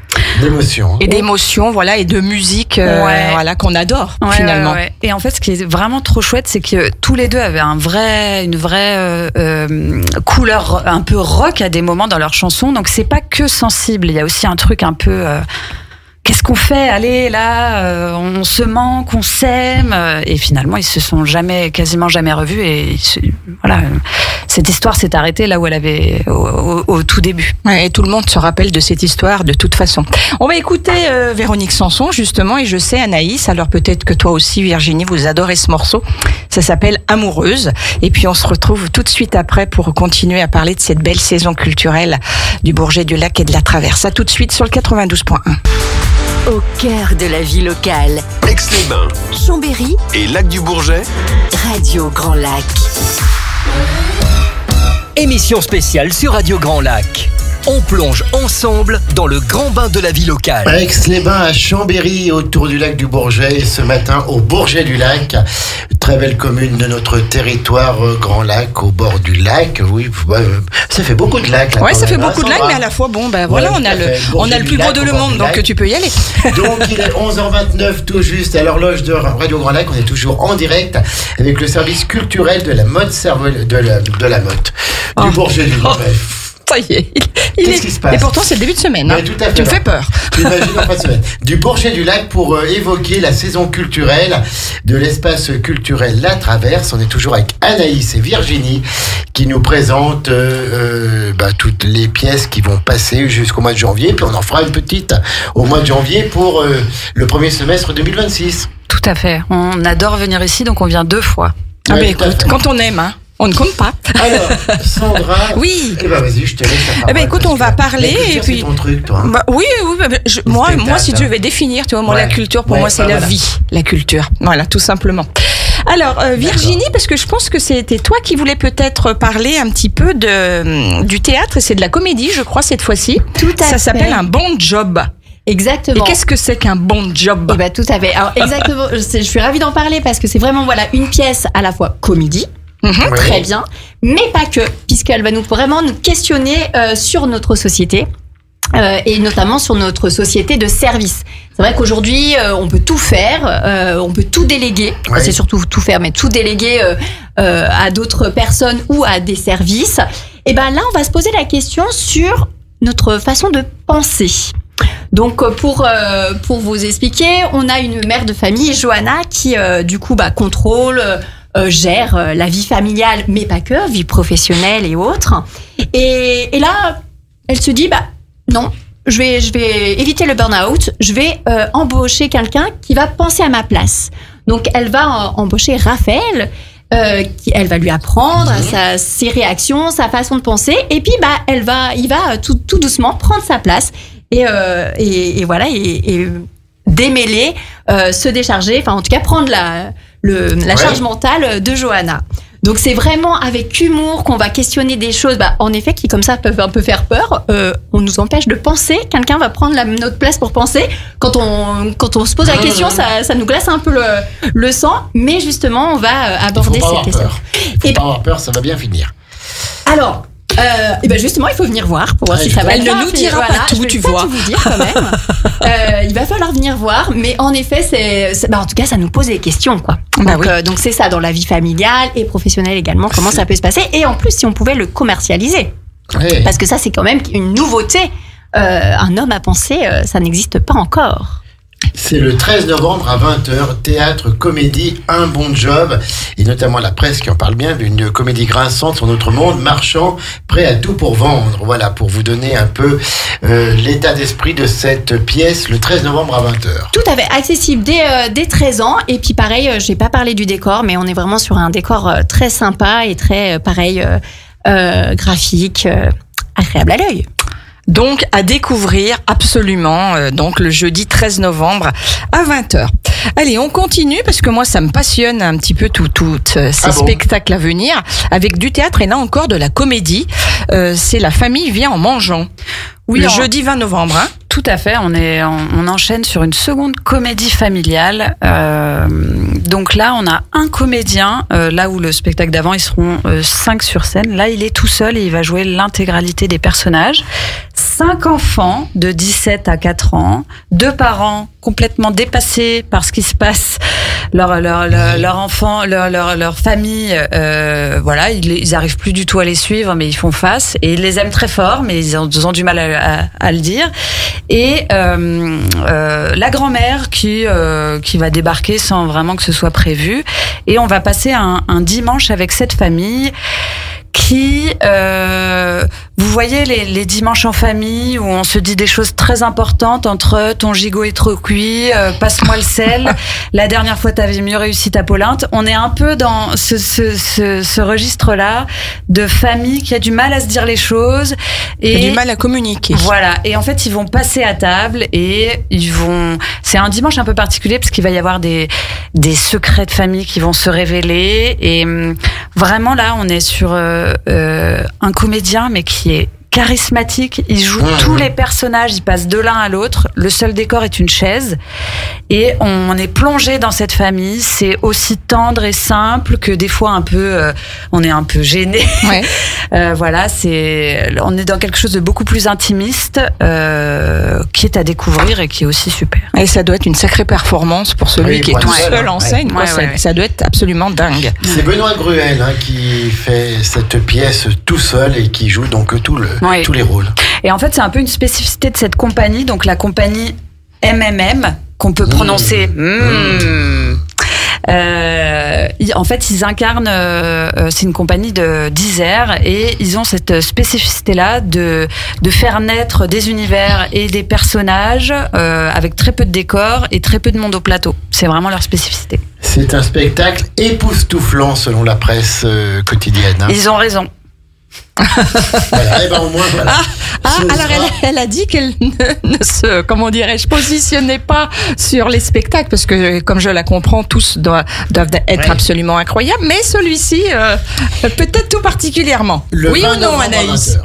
D'émotion. Et d'émotion, voilà, et de musique, voilà, qu'on adore, finalement. Ouais. Et en fait, ce qui est vraiment trop chouette, c'est que tous les deux avaient une vraie couleur un peu rock à des moments dans leurs chansons. Donc c'est pas que sensible, il y a aussi un truc un peu qu'est-ce qu'on fait? Allez, là, on se manque, on s'aime. Et finalement, ils se sont quasiment jamais revus. Et voilà, cette histoire s'est arrêtée là où elle avait au tout début. Ouais, et tout le monde se rappelle de cette histoire de toute façon. On va écouter Véronique Sanson, justement, et je sais, Anaïs, alors peut-être que toi aussi, Virginie, vous adorez ce morceau. Ça s'appelle Amoureuse. Et puis, on se retrouve tout de suite après pour continuer à parler de cette belle saison culturelle du Bourget du Lac et de la Traverse. À tout de suite sur le 92.1. Au cœur de la vie locale. Aix-les-Bains, Chambéry et Lac du Bourget. Radio Grand Lac. Émission spéciale sur Radio Grand Lac. On plonge ensemble dans le grand bain de la vie locale. À Aix-les-Bains, à Chambéry, autour du lac du Bourget, et ce matin au Bourget du Lac. très belle commune de notre territoire, Grand Lac, au bord du lac. Oui, ça fait beaucoup de lacs. Ouais, ça fait beaucoup de lacs, mais à la fois, bon, ben voilà, on a le plus beau de le monde, donc tu peux y aller. Donc, il est 11h29 tout juste à l'horloge de Radio Grand Lac. On est toujours en direct avec le service culturel de la mode de la Motte, du Bourget du Lac. Ça y est, Qu'est-ce qui se passe? Et pourtant, c'est le début de semaine. Hein. Tout à fait. Tu me fais peur. T'imagines en fin de semaine. Du Bourget du Lac pour évoquer la saison culturelle de l'espace culturel La Traverse. On est toujours avec Anaïs et Virginie qui nous présentent toutes les pièces qui vont passer jusqu'au mois de janvier. Puis on en fera une petite au mois de janvier pour le premier semestre 2026. Tout à fait. On adore venir ici, donc on vient 2 fois. Ah ben écoute, quand on aime, hein. On ne compte pas. Alors, Sandra. Oui. Vas-y, je te laisse. Écoute, on va parler et puis. C'est ton truc, toi. Oui. Moi, si tu devais définir, tu vois, la culture, pour moi, c'est la vie, la culture. Voilà, tout simplement. Alors, Virginie, parce que je pense que c'était toi qui voulais peut-être parler un petit peu du théâtre et c'est de la comédie, je crois, cette fois-ci. Tout à fait. Ça s'appelle un bon job. Exactement. Et qu'est-ce que c'est qu'un bon job? Tout à fait. Alors, exactement. Je suis ravie d'en parler parce que c'est vraiment, une pièce à la fois comédie. Très bien, mais pas que, puisqu'elle va vraiment nous questionner sur notre société et notamment sur notre société de service. C'est vrai qu'aujourd'hui, on peut tout faire, on peut tout déléguer, c'est surtout tout faire, mais tout déléguer à d'autres personnes ou à des services. Et là, on va se poser la question sur notre façon de penser. Donc pour vous expliquer, on a une mère de famille, Johanna, qui contrôle gère la vie familiale, mais pas que, vie professionnelle et autres. Et là, elle se dit, non, je vais éviter le burn-out, je vais embaucher quelqu'un qui va penser à ma place. Donc, elle va embaucher Raphaël, elle va lui apprendre ses réactions, sa façon de penser, et puis il va tout doucement prendre sa place et démêler, se décharger, enfin en tout cas prendre la charge mentale de Johanna. Donc c'est vraiment avec humour qu'on va questionner des choses, en effet, qui comme ça peuvent un peu faire peur. On nous empêche de penser. Quelqu'un va prendre notre place pour penser. Quand on se pose la question, ça nous glace un peu le sang. Mais justement, on va aborder cette question. Il faut pas avoir peur, ça va bien finir. Alors. Justement, il faut venir voir pour voir si ça va. Elle ne nous dira pas tout, tu vois. Je vais pas tout vous dire quand même. Il va falloir venir voir, mais en effet, en tout cas, ça nous pose des questions, quoi. Donc c'est ça dans la vie familiale et professionnelle également. Comment ça peut se passer? Et en plus, si on pouvait le commercialiser, parce que ça, c'est quand même une nouveauté. Un homme à penser, ça n'existe pas encore. C'est le 13 novembre à 20h, théâtre, comédie, un bon job, et notamment la presse qui en parle bien, d'une comédie grinçante sur notre monde marchand, prêt à tout pour vendre. Voilà, pour vous donner un peu l'état d'esprit de cette pièce, le 13 novembre à 20h. Tout à fait, accessible dès 13 ans, et puis pareil, j'ai pas parlé du décor, mais on est vraiment sur un décor très sympa et très, graphique, agréable à l'œil. Donc, à découvrir absolument, donc le jeudi 13 novembre à 20h. Allez, on continue parce que moi, ça me passionne un petit peu toutes ces spectacles à venir avec du théâtre et là encore de la comédie. C'est La famille vient en mangeant. Oui, le jeudi 20 novembre. Hein. Tout à fait, on enchaîne sur une seconde comédie familiale. Donc là, on a un comédien, là où le spectacle d'avant, ils seront 5 sur scène. Là, il est tout seul et il va jouer l'intégralité des personnages. 5 enfants de 17 à 4 ans, 2 parents complètement dépassés par ce qui se passe, leur enfant, leur famille, ils arrivent plus du tout à les suivre, mais ils font face et ils les aiment très fort, mais ils ont du mal à le dire. Et la grand-mère qui va débarquer sans vraiment que ce soit prévu, et on va passer un dimanche avec cette famille qui, vous voyez les dimanches en famille où on se dit des choses très importantes entre ton gigot est trop cuit, passe-moi le sel, la dernière fois t'avais mieux réussi ta polinte. On est un peu dans ce registre-là de famille qui a du mal à se dire les choses et du mal à communiquer. Voilà. Et en fait, ils vont passer à table et c'est un dimanche un peu particulier parce qu'il va y avoir des secrets de famille qui vont se révéler et vraiment là, on est sur un comédien mais qui est charismatique. Il joue tous les personnages, il passe de l'un à l'autre. Le seul décor est une chaise. Et on est plongé dans cette famille. C'est aussi tendre et simple que des fois on est un peu gêné. Ouais. Voilà, on est dans quelque chose de beaucoup plus intimiste, qui est à découvrir et qui est aussi super. Et ça doit être une sacrée performance pour celui qui est tout seul en scène. Ça doit être absolument dingue. C'est Benoît Gruel qui fait cette pièce tout seul et qui joue donc tous les rôles. Et en fait, c'est un peu une spécificité de cette compagnie, donc la compagnie MMM, qu'on peut prononcer. En fait, ils incarnent. C'est une compagnie d'Isère et ils ont cette spécificité-là de faire naître des univers et des personnages avec très peu de décors et très peu de monde au plateau. C'est vraiment leur spécificité. C'est un spectacle époustouflant selon la presse quotidienne. Ils ont raison. Voilà, et ben au moins, voilà. Alors elle a dit qu'elle ne se, comment dirais-je, positionnait pas sur les spectacles parce que, comme je la comprends, tous doivent être absolument incroyables, mais celui-ci, peut-être tout particulièrement. Oui ou non, Anaïs?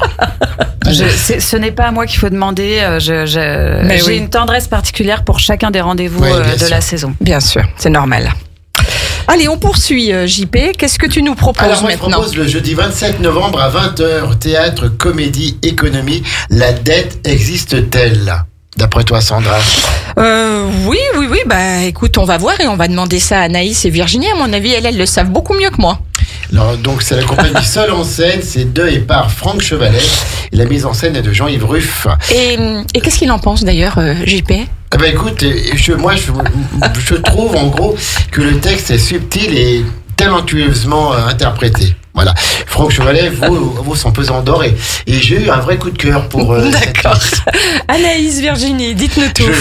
Ce n'est pas à moi qu'il faut demander. J'ai une tendresse particulière pour chacun des rendez-vous de la saison. Bien sûr, c'est normal. Allez, on poursuit, JP. Qu'est-ce que tu nous proposes maintenant? Je propose le jeudi 27 novembre à 20h, théâtre, comédie, économie. La dette existe-t-elle? D'après toi, Sandra? Oui. Bah, écoute, on va voir et on va demander ça à Anaïs et Virginie. À mon avis, elles le savent beaucoup mieux que moi. Alors, donc, c'est la compagnie Seul en scène. C'est de et par Franck Chevalet. Et la mise en scène est de Jean-Yves Ruff. Et qu'est-ce qu'il en pense d'ailleurs, JP? Eh ben écoute, je trouve en gros que le texte est subtil et talentueusement interprété. Voilà. Franck Chevalet vaut son pesant d'or et j'ai eu un vrai coup de cœur pour. D'accord. Anaïs, Virginie, dites-nous tout.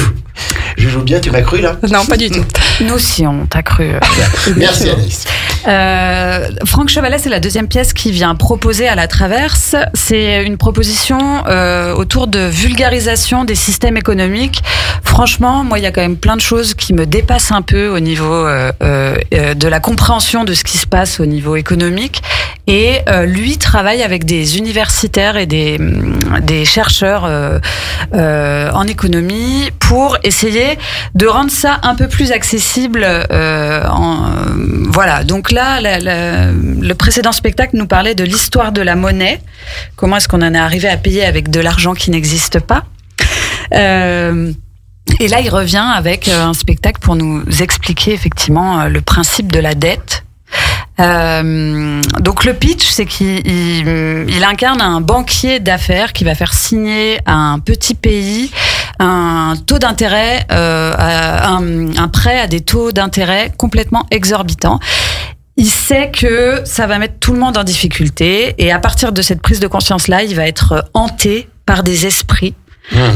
Je joue bien, tu m'as cru là? Non, pas du tout. Nous aussi, on t'a cru. Merci Anaïs. Franck Chevalet, c'est la deuxième pièce qui vient proposer à la Traverse. C'est une proposition autour de vulgarisation des systèmes économiques. Franchement, moi, il y a quand même plein de choses qui me dépassent un peu au niveau de la compréhension de ce qui se passe au niveau économique. Et lui travaille avec des universitaires et des chercheurs en économie pour essayer de rendre ça un peu plus accessible. Voilà. Donc là, le précédent spectacle nous parlait de l'histoire de la monnaie. Comment est-ce qu'on en est arrivé à payer avec de l'argent qui n'existe pas? Et là, il revient avec un spectacle pour nous expliquer effectivement le principe de la dette. Donc le pitch, c'est qu'il incarne un banquier d'affaires qui va faire signer à un petit pays un taux d'intérêt, un prêt à des taux d'intérêt complètement exorbitants. Il sait que ça va mettre tout le monde en difficulté et à partir de cette prise de conscience-là, il va être hanté par des esprits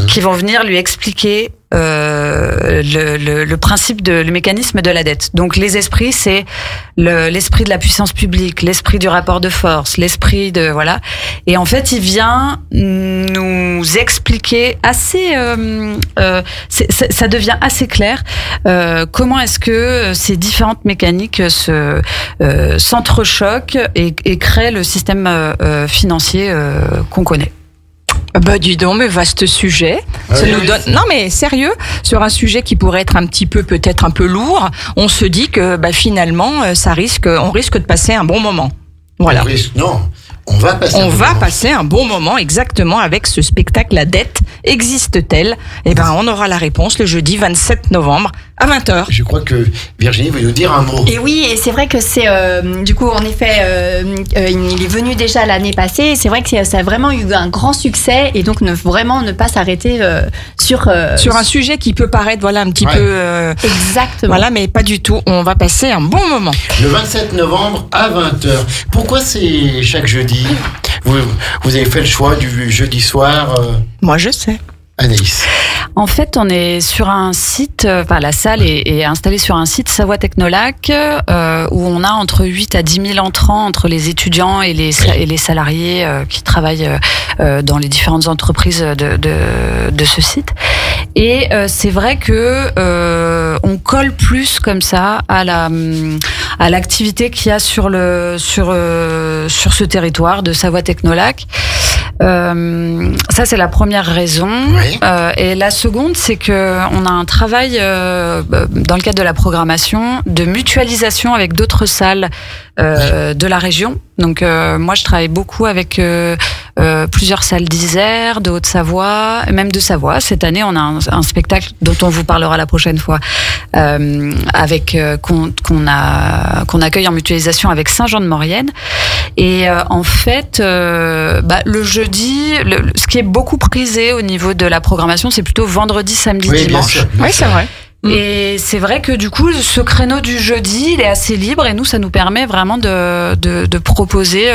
qui vont venir lui expliquer le principe le mécanisme de la dette. Donc les esprits, c'est l'esprit de la puissance publique, l'esprit du rapport de force, l'esprit de voilà. Et en fait, il vient nous expliquer assez, ça devient assez clair comment est-ce que ces différentes mécaniques s'entrechoquent et créent le système financier qu'on connaît. Bah dis donc, mais vaste sujet. Ça nous donne. Non mais sérieux, sur un sujet qui pourrait être un petit peu, peut-être un peu lourd, on se dit que finalement, on risque de passer un bon moment. Voilà. On va passer un bon moment exactement avec ce spectacle. La dette existe-t-elle? On aura la réponse le jeudi 27 novembre à 20h. Je crois que Virginie veut nous dire un mot. Et oui, et c'est vrai que c'est du coup en effet il est venu déjà l'année passée et c'est vrai que ça a vraiment eu un grand succès et donc vraiment ne pas s'arrêter sur un sujet qui peut paraître un petit peu exactement. Voilà, mais pas du tout. On va passer un bon moment. Le 27 novembre à 20h. Pourquoi c'est chaque jeudi? Vous avez fait le choix du jeudi soir? Moi, je sais. Anaïs. En fait, on est sur un site, la salle est installée sur un site Savoie Technolac où on a entre 8 à 10 000 entrants entre les étudiants et les salariés qui travaillent dans les différentes entreprises de ce site. Et c'est vrai que on colle plus comme ça à l'activité qu'il y a sur ce territoire de Savoie Technolac. Ça, c'est la première raison. Oui. Et la seconde, c'est que on a un travail dans le cadre de la programmation de mutualisation avec d'autres salles de la région. Donc moi, je travaille beaucoup avec plusieurs salles d'Isère, de Haute-Savoie, et même de Savoie. Cette année, on a un spectacle dont on vous parlera la prochaine fois, avec qu'on accueille en mutualisation avec Saint-Jean-de-Maurienne. Et en fait, le jeudi, ce qui est beaucoup prisé au niveau de la programmation, c'est plutôt vendredi, samedi, dimanche. Oui, c'est vrai. Et c'est vrai que du coup, ce créneau du jeudi, il est assez libre et nous, ça nous permet vraiment de proposer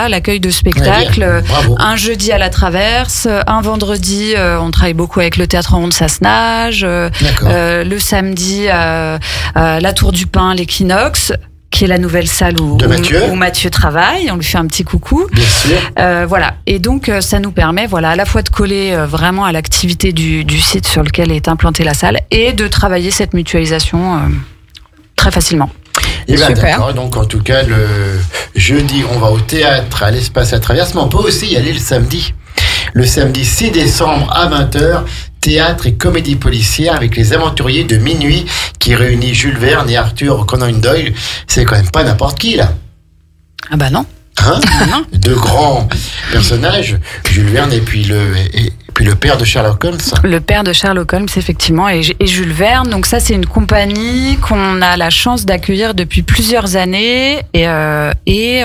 l'accueil de spectacles. Un jeudi à la Traverse, un vendredi, on travaille beaucoup avec le Théâtre Rond de Sassenage, le samedi la Tour du Pin, l'Équinoxe, qui est la nouvelle salle où Mathieu travaille. On lui fait un petit coucou. Bien sûr. Voilà. Et donc, ça nous permet, à la fois de coller vraiment à l'activité du site sur lequel est implantée la salle et de travailler cette mutualisation très facilement. Et d'accord. Donc, en tout cas, le jeudi, on va au théâtre, à l'espace à Traverse, mais on peut aussi y aller le samedi. Le samedi 6 décembre à 20h, théâtre et comédie policière avec les aventuriers de minuit qui réunit Jules Verne et Arthur Conan Doyle. C'est quand même pas n'importe qui, là. Ah bah non. Non. Deux grands personnages, Jules Verne et puis le père de Sherlock Holmes. Le père de Sherlock Holmes, effectivement, et Jules Verne. Donc ça, c'est une compagnie qu'on a la chance d'accueillir depuis plusieurs années et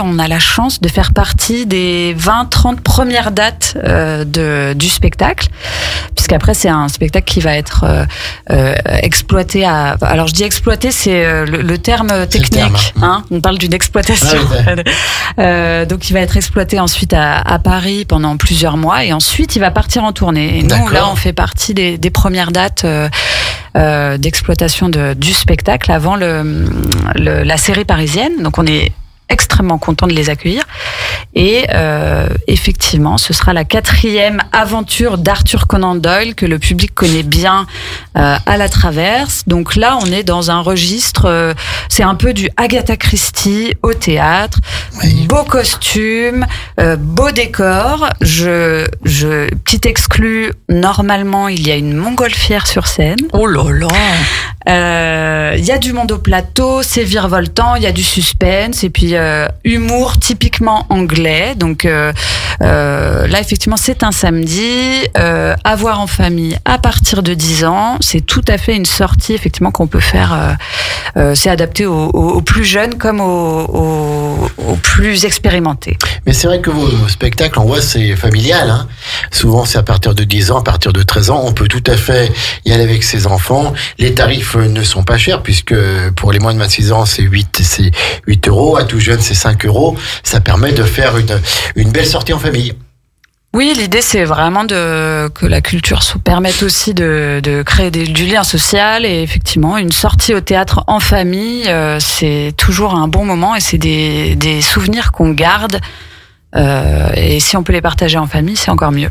on a la chance de faire partie des 20-30 premières dates du spectacle, puisqu'après, c'est un spectacle qui va être exploité alors, je dis exploité, c'est le terme technique. On parle d'une exploitation. Donc, il va être exploité ensuite à Paris pendant plusieurs mois et ensuite, il va partir en tournée. Et nous, là, on fait partie des premières dates d'exploitation du spectacle avant la série parisienne. Donc, on est extrêmement content de les accueillir. Et effectivement, ce sera la 4e aventure d'Arthur Conan Doyle que le public connaît bien à la Traverse. Donc là, on est dans un registre, c'est un peu du Agatha Christie au théâtre. Oui. Beau costume, beau décor. Petit exclu, normalement, il y a une montgolfière sur scène. Oh là là. Il y a du monde au plateau, c'est virevoltant, il y a du suspense et puis humour typiquement anglais. Donc là, effectivement, c'est un samedi. À voir en famille à partir de 10 ans. C'est tout à fait une sortie, effectivement, qu'on peut faire. C'est adapté aux plus jeunes comme aux plus expérimentés. Mais c'est vrai que vos spectacles, on voit, c'est familial. Hein. Souvent, c'est à partir de 10 ans, à partir de 13 ans. On peut tout à fait y aller avec ses enfants. Les tarifs ne sont pas chers, puisque pour les moins de 26 ans, c'est 8 €. À tout jeune, c'est 5 €. Ça permet de faire une belle sortie en famille. Oui, l'idée, c'est vraiment que la culture se permette aussi de créer du lien social. Et effectivement, une sortie au théâtre en famille, c'est toujours un bon moment et c'est des souvenirs qu'on garde. Et si on peut les partager en famille, c'est encore mieux.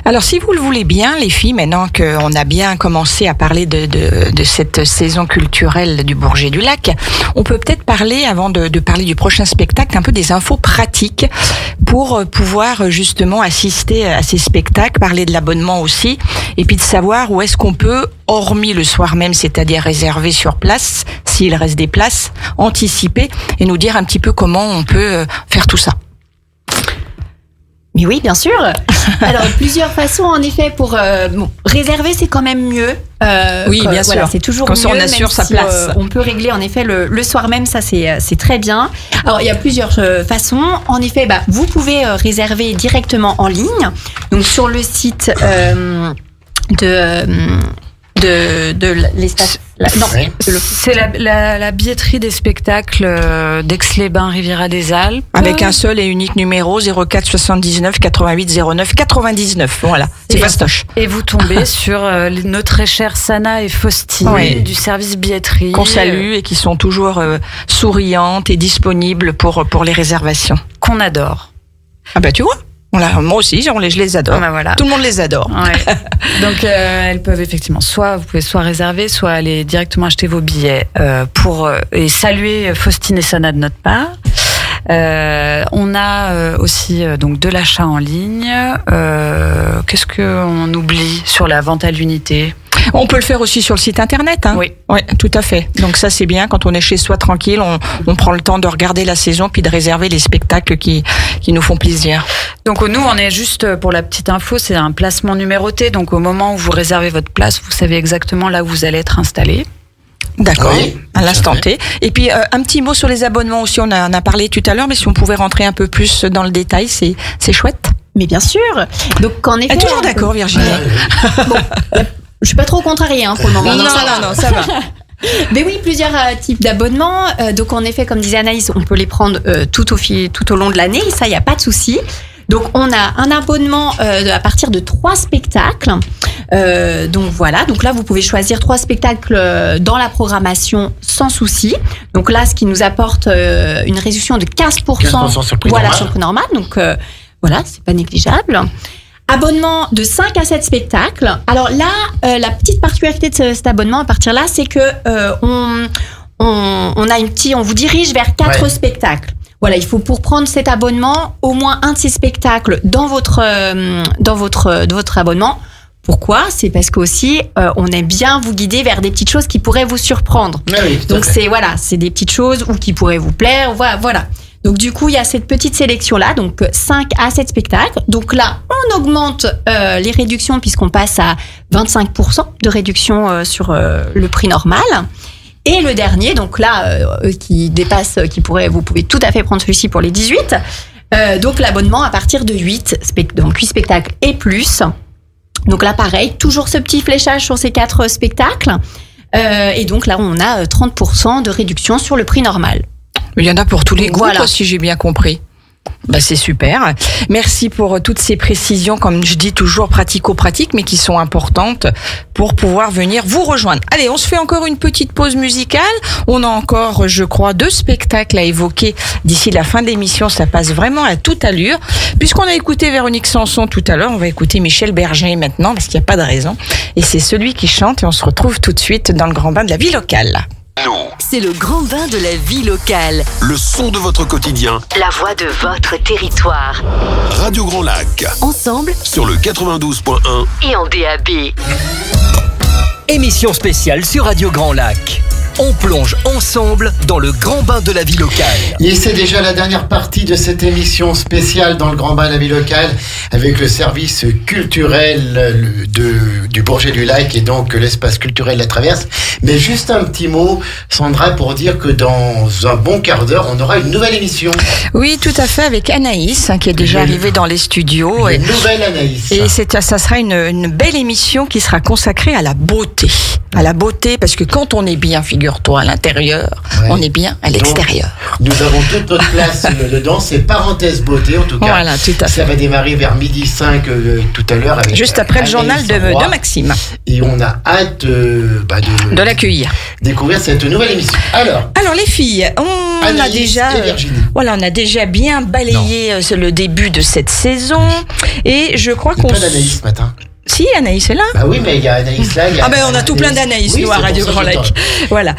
Alors, si vous le voulez bien, les filles, maintenant qu'on a bien commencé à parler de cette saison culturelle du Bourget du Lac, on peut peut-être parler, avant de parler du prochain spectacle, un peu des infos pratiques pour pouvoir justement assister à ces spectacles, parler de l'abonnement aussi, et puis de savoir où est-ce qu'on peut, hormis le soir même, c'est-à-dire réserver sur place, s'il reste des places, anticiper, et nous dire un petit peu comment on peut faire tout ça. Mais oui, bien sûr. Alors, plusieurs façons, en effet, pour réserver, c'est quand même mieux. Oui, bien sûr. C'est toujours comme mieux. Comme ça, on assure sa place. On peut régler, en effet, le soir même. Ça, c'est très bien. Alors, il y a plusieurs façons. En effet, vous pouvez réserver directement en ligne. Donc, sur le site de l'espace. C'est la billetterie des spectacles d'Aix-les-Bains, Riviera des Alpes. Avec un seul et unique numéro, 04 79 88 09 99. Voilà, c'est fastoche. Et vous tombez sur nos très chères Sana et Faustine du service billetterie. Qu'on salue et qui sont toujours souriantes et disponibles pour les réservations. Qu'on adore. Ah bah tu vois. Moi aussi, je les adore. Voilà. Tout le monde les adore. Ouais. Donc, elles peuvent effectivement, vous pouvez soit réserver, soit aller directement acheter vos billets et saluer Faustine et Sana de notre part. On a aussi donc de l'achat en ligne. Qu'est-ce qu'on oublie sur la vente à l'unité ? On peut le faire aussi sur le site internet. Oui, tout à fait. Donc ça c'est bien, quand on est chez soi tranquille, on prend le temps de regarder la saison puis de réserver les spectacles qui nous font plaisir. Donc nous on est juste, pour la petite info, c'est un placement numéroté. Donc au moment où vous réservez votre place, vous savez exactement là où vous allez être installé. D'accord, à l'instant T. Et puis un petit mot sur les abonnements aussi, on en a parlé tout à l'heure, mais si on pouvait rentrer un peu plus dans le détail, c'est chouette. Mais bien sûr. Donc en effet. Elle est toujours d'accord, Virginie. Bon, je suis pas trop contrariée pour le moment. Non, ça va. Mais oui, plusieurs types d'abonnements. Donc en effet, comme disait Anaïs, on peut les prendre tout au long de l'année. Ça, il n'y a pas de souci. Donc on a un abonnement à partir de 3 spectacles. Donc voilà. Donc là, vous pouvez choisir 3 spectacles dans la programmation sans souci. Donc là, ce qui nous apporte une réduction de 15% sur le prix normal. Sur le prix normal. Donc voilà, c'est pas négligeable. Abonnement de 5 à 7 spectacles. Alors là, la petite particularité de cet abonnement à partir là, c'est que on vous dirige vers 4 spectacles. Voilà, il faut pour prendre cet abonnement au moins un de ces spectacles dans votre abonnement. Pourquoi ? C'est parce qu'aussi on aime bien vous guider vers des petites choses qui pourraient vous surprendre. Oui, donc c'est des petites choses ou qui pourraient vous plaire. Voilà. Donc du coup, il y a cette petite sélection-là, donc 5 à 7 spectacles. Donc là, on augmente les réductions puisqu'on passe à 25% de réduction sur le prix normal. Et le dernier, donc là, qui dépasse, vous pouvez tout à fait prendre celui-ci pour les 18. Donc l'abonnement à partir de 8 spectacles et plus. Donc là, pareil, toujours ce petit fléchage sur ces 4 spectacles. Et donc là, on a 30% de réduction sur le prix normal. Il y en a pour tous les goûts, si j'ai bien compris. C'est super. Merci pour toutes ces précisions, comme je dis toujours, pratico-pratiques, mais qui sont importantes pour pouvoir venir vous rejoindre. Allez, on se fait encore une petite pause musicale. On a encore, je crois, 2 spectacles à évoquer d'ici la fin de l'émission. Ça passe vraiment à toute allure. Puisqu'on a écouté Véronique Sanson tout à l'heure, on va écouter Michel Berger maintenant, parce qu'il n'y a pas de raison. Et c'est celui qui chante, et on se retrouve tout de suite dans le grand bain de la vie locale. C'est le grand bain de la vie locale. Le son de votre quotidien. La voix de votre territoire. Radio Grand Lac. Ensemble sur le 92.1 et en DAB. Émission spéciale sur Radio Grand Lac. On plonge ensemble dans le grand bain de la vie locale. Et c'est déjà la dernière partie de cette émission spéciale dans le grand bain de la vie locale avec le service culturel du Bourget du Lac et donc l'espace culturel La Traverse. Mais juste un petit mot, Sandra, pour dire que dans un bon quart d'heure, on aura une nouvelle émission. Oui, tout à fait, avec Anaïs, qui est déjà arrivée dans les studios. Une nouvelle Anaïs. Et ça sera une belle émission qui sera consacrée à la beauté. À la beauté, parce que quand on est bien, figure-toi, à l'intérieur, on est bien à l'extérieur. Donc, nous avons toute notre place dedans, c'est Parenthèse Beauté en tout cas. Voilà, tout à fait. Ça va démarrer vers 12h05 tout à l'heure. Juste après le journal de Maxime. Et on a hâte de l'accueillir. Découvrir cette nouvelle émission. Alors les filles, on a déjà bien balayé le début de cette saison. Et je crois qu'on... pas d'Anaïs ce matin. Si, Anaïs est là. Oui, mais il y a Anaïs là. On a tout plein d'Anaïs, nous, à Radio Grand Lac. Voilà.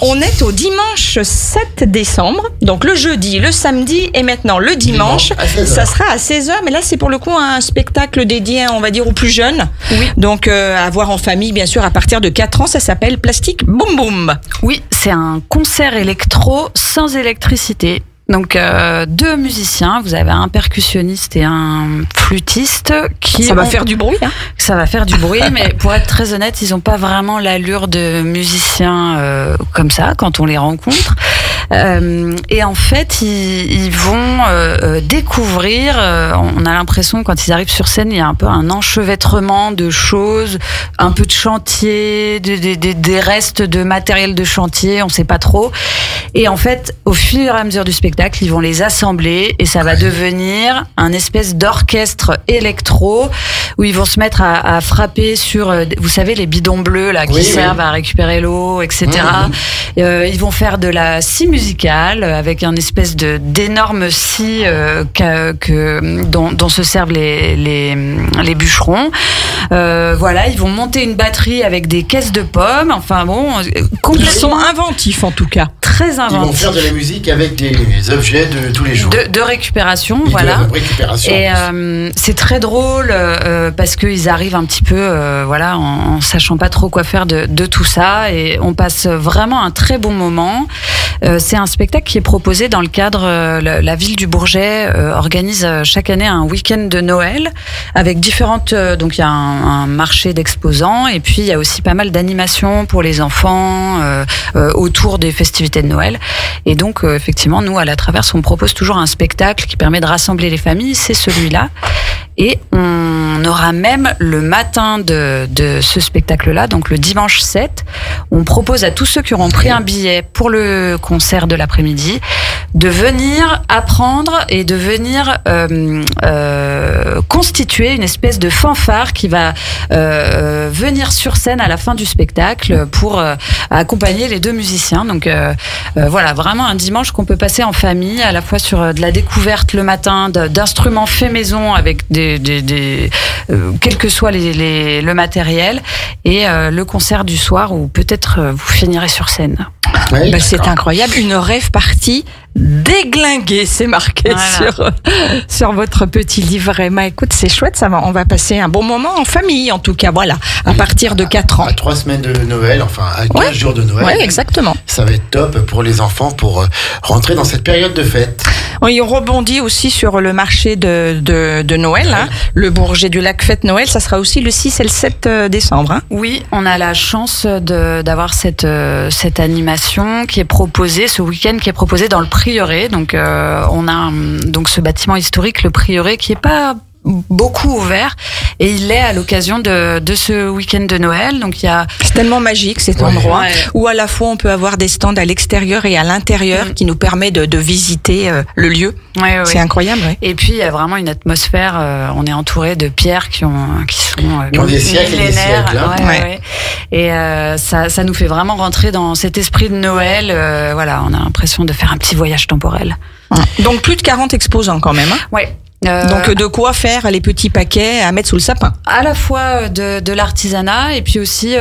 On est au dimanche 7 décembre. Donc, le jeudi, le samedi et maintenant le dimanche. Ça sera à 16h. Mais là, c'est pour le coup un spectacle dédié, on va dire, aux plus jeunes. Oui. Donc, à voir en famille, bien sûr, à partir de 4 ans. Ça s'appelle Plastique Boum Boum. Oui, c'est un concert électro sans électricité. Donc 2 musiciens, vous avez un percussionniste et un flûtiste ça va faire du bruit. Ça va faire du bruit, mais pour être très honnête, ils n'ont pas vraiment l'allure de musiciens comme ça quand on les rencontre. Et en fait, ils vont découvrir. On a l'impression quand ils arrivent sur scène, il y a un peu un enchevêtrement de choses, un peu de chantier, des restes de matériel de chantier, on ne sait pas trop. Et en fait, au fur et à mesure du spectacle, ils vont les assembler et ça va devenir un espèce d'orchestre électro où ils vont se mettre à frapper sur, vous savez, les bidons bleus là qui servent à récupérer l'eau, etc. Ils vont faire de la scie musicale avec un espèce d'énorme scie dont se servent les bûcherons. Voilà, ils vont monter une batterie avec des caisses de pommes. Enfin bon, ils sont inventifs en tout cas. très inventifs. Ils vont faire de la musique avec des objets de tous les jours. De récupération, et voilà. De récupération. Et c'est très drôle parce qu'ils arrivent un petit peu, voilà, en sachant pas trop quoi faire de tout ça, et on passe vraiment un très bon moment. C'est un spectacle qui est proposé dans le cadre, la ville du Bourget organise chaque année un week-end de Noël avec différentes, donc il y a un marché d'exposants, et puis il y a aussi pas mal d'animations pour les enfants autour des festivités de Noël. Et donc effectivement, nous à La Traverse, on propose toujours un spectacle qui permet de rassembler les familles, c'est celui-là. Et on aura même le matin de ce spectacle-là, donc le dimanche 7, on propose à tous ceux qui auront pris un billet pour le concert de l'après-midi de venir apprendre et de venir constituer une espèce de fanfare qui va venir sur scène à la fin du spectacle pour accompagner les deux musiciens. Donc voilà, vraiment un dimanche qu'on peut passer en famille, à la fois sur de la découverte le matin d'instruments faits maison avec quel que soit le matériel, et le concert du soir où peut-être vous finirez sur scène. Oui, c'est incroyable, une rave party déglinguée, c'est marqué sur votre petit livret. Écoute, c'est chouette, on va passer un bon moment en famille, en tout cas, voilà, à partir de 4 ans. À 3 semaines de Noël, enfin à 15 jours de Noël. Oui, exactement. Ça va être top pour les enfants pour rentrer dans cette période de fête. Oui, on rebondit aussi sur le marché de Noël, hein. Le Bourget du Lac Fête Noël, ça sera aussi le 6 et le 7 décembre. Hein. Oui, on a la chance d'avoir cette animation qui est proposée, ce week-end qui est proposé dans le Prieuré. Donc on a donc ce bâtiment historique, le Prieuré, qui est pas beaucoup ouvert, et il est à l'occasion de ce week-end de Noël. Donc c'est tellement magique cet endroit où à la fois on peut avoir des stands à l'extérieur et à l'intérieur qui nous permet de visiter le lieu. C'est incroyable. Et puis il y a vraiment une atmosphère. On est entouré de pierres qui sont des siècles et des siècles. Et ça nous fait vraiment rentrer dans cet esprit de Noël. Voilà, on a l'impression de faire un petit voyage temporel. Donc plus de 40 exposants quand même. Hein. Ouais. Donc de quoi faire les petits paquets à mettre sous le sapin. À la fois de l'artisanat et puis aussi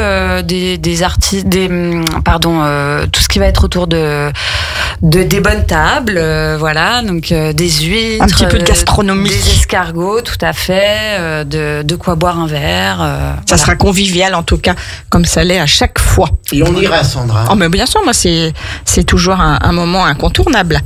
des artistes, tout ce qui va être autour des bonnes tables, voilà, donc des huîtres, un petit peu de gastronomie, des escargots, tout à fait, de quoi boire un verre. Ça sera convivial en tout cas, comme ça l'est à chaque fois. Et on ira, Sandra. Oh mais bien sûr, moi c'est toujours un moment incontournable.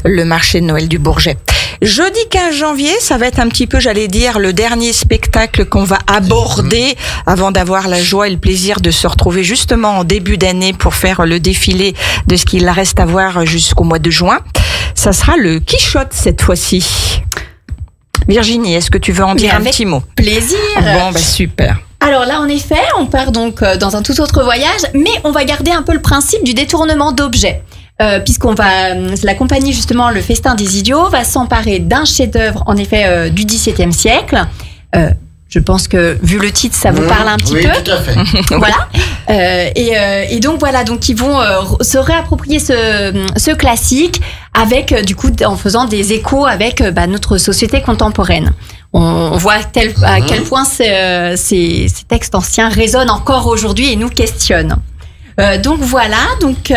Le marché de Noël du Bourget. Jeudi 15 janvier, ça va être un petit peu, j'allais dire, le dernier spectacle qu'on va aborder avant d'avoir la joie et le plaisir de se retrouver justement en début d'année pour faire le défilé de ce qu'il reste à voir jusqu'au mois de juin. Ça sera le Quichotte cette fois-ci. Virginie, est-ce que tu veux en dire un petit mot? Plaisir. Bon, super. Alors là, en effet, on part donc dans un tout autre voyage, mais on va garder un peu le principe du détournement d'objets. Puisqu'on va, la compagnie justement Le Festin des Idiots va s'emparer d'un chef-d'œuvre en effet du XVIIe siècle. Je pense que vu le titre, ça vous parle un petit peu. Oui, tout à fait. Voilà. Et donc voilà, donc ils vont se réapproprier ce classique avec du coup en faisant des échos avec notre société contemporaine. On voit à quel point ces textes anciens résonnent encore aujourd'hui et nous questionnent. Donc voilà, donc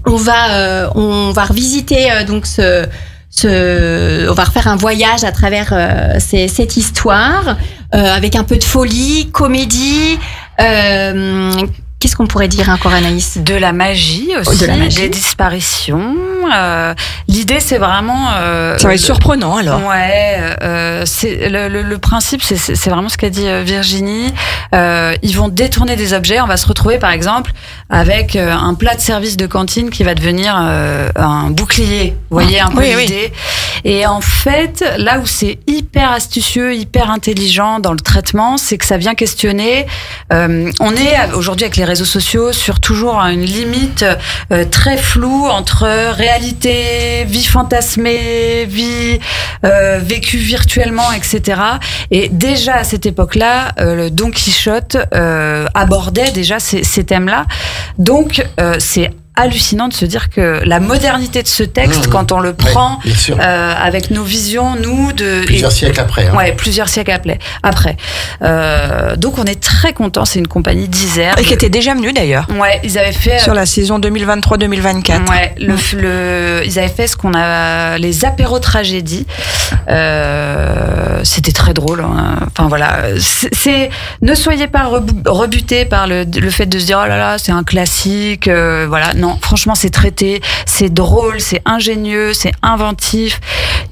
on va revisiter donc on va refaire un voyage à travers cette histoire avec un peu de folie, comédie. Qu'est-ce qu'on pourrait dire encore, Anaïs? De la magie aussi, des disparitions. L'idée, c'est vraiment... ça va être surprenant, alors. Ouais. C'est le principe, c'est vraiment ce qu'a dit Virginie. Ils vont détourner des objets. On va se retrouver, par exemple, avec un plat de service de cantine qui va devenir un bouclier. Vous voyez un peu l'idée. Et en fait, là où c'est hyper astucieux, hyper intelligent dans le traitement, c'est que ça vient questionner... on est aujourd'hui avec les réseaux sociaux sur toujours une limite très floue entre réalité, vie fantasmée, vie vécue virtuellement, etc. Et déjà à cette époque-là, le Don Quichotte abordait déjà ces thèmes-là. Donc c'est hallucinant de se dire que la modernité de ce texte, quand on le prend avec nos visions, plusieurs siècles après. Ouais, plusieurs siècles après. Donc on est très contents. C'est une compagnie d'Isère. Et qui était déjà venue d'ailleurs. Ouais, ils avaient fait sur la saison 2023-2024. Ouais, ils avaient fait ce qu'on a les apéros tragédies. C'était très drôle. Enfin voilà, ne soyez pas rebutés par le fait de se dire oh là là, c'est un classique. Voilà, non, franchement, c'est traité, c'est drôle, c'est ingénieux, c'est inventif.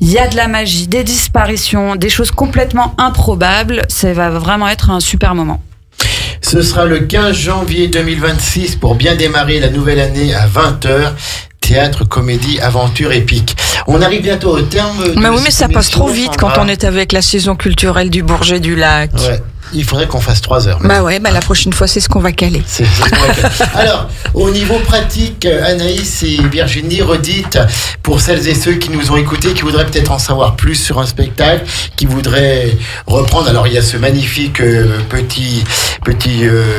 Il y a de la magie, des disparitions, des choses complètement improbables. Ça va vraiment être un super moment. Ce sera le 15 janvier 2026 pour bien démarrer la nouvelle année à 20h. Théâtre, comédie, aventure épique. On arrive bientôt au terme. Mais oui, mais ça passe trop vite quand on est avec la saison culturelle du Bourget du Lac. Ouais. Il faudrait qu'on fasse 3 heures. Bah ouais, la prochaine fois, c'est ce qu'on va caler. C'est ce qu'on va caler. Alors, au niveau pratique, Anaïs et Virginie, redites, pour celles et ceux qui nous ont écoutés, qui voudraient peut-être en savoir plus sur un spectacle, qui voudraient reprendre. Alors, il y a ce magnifique petit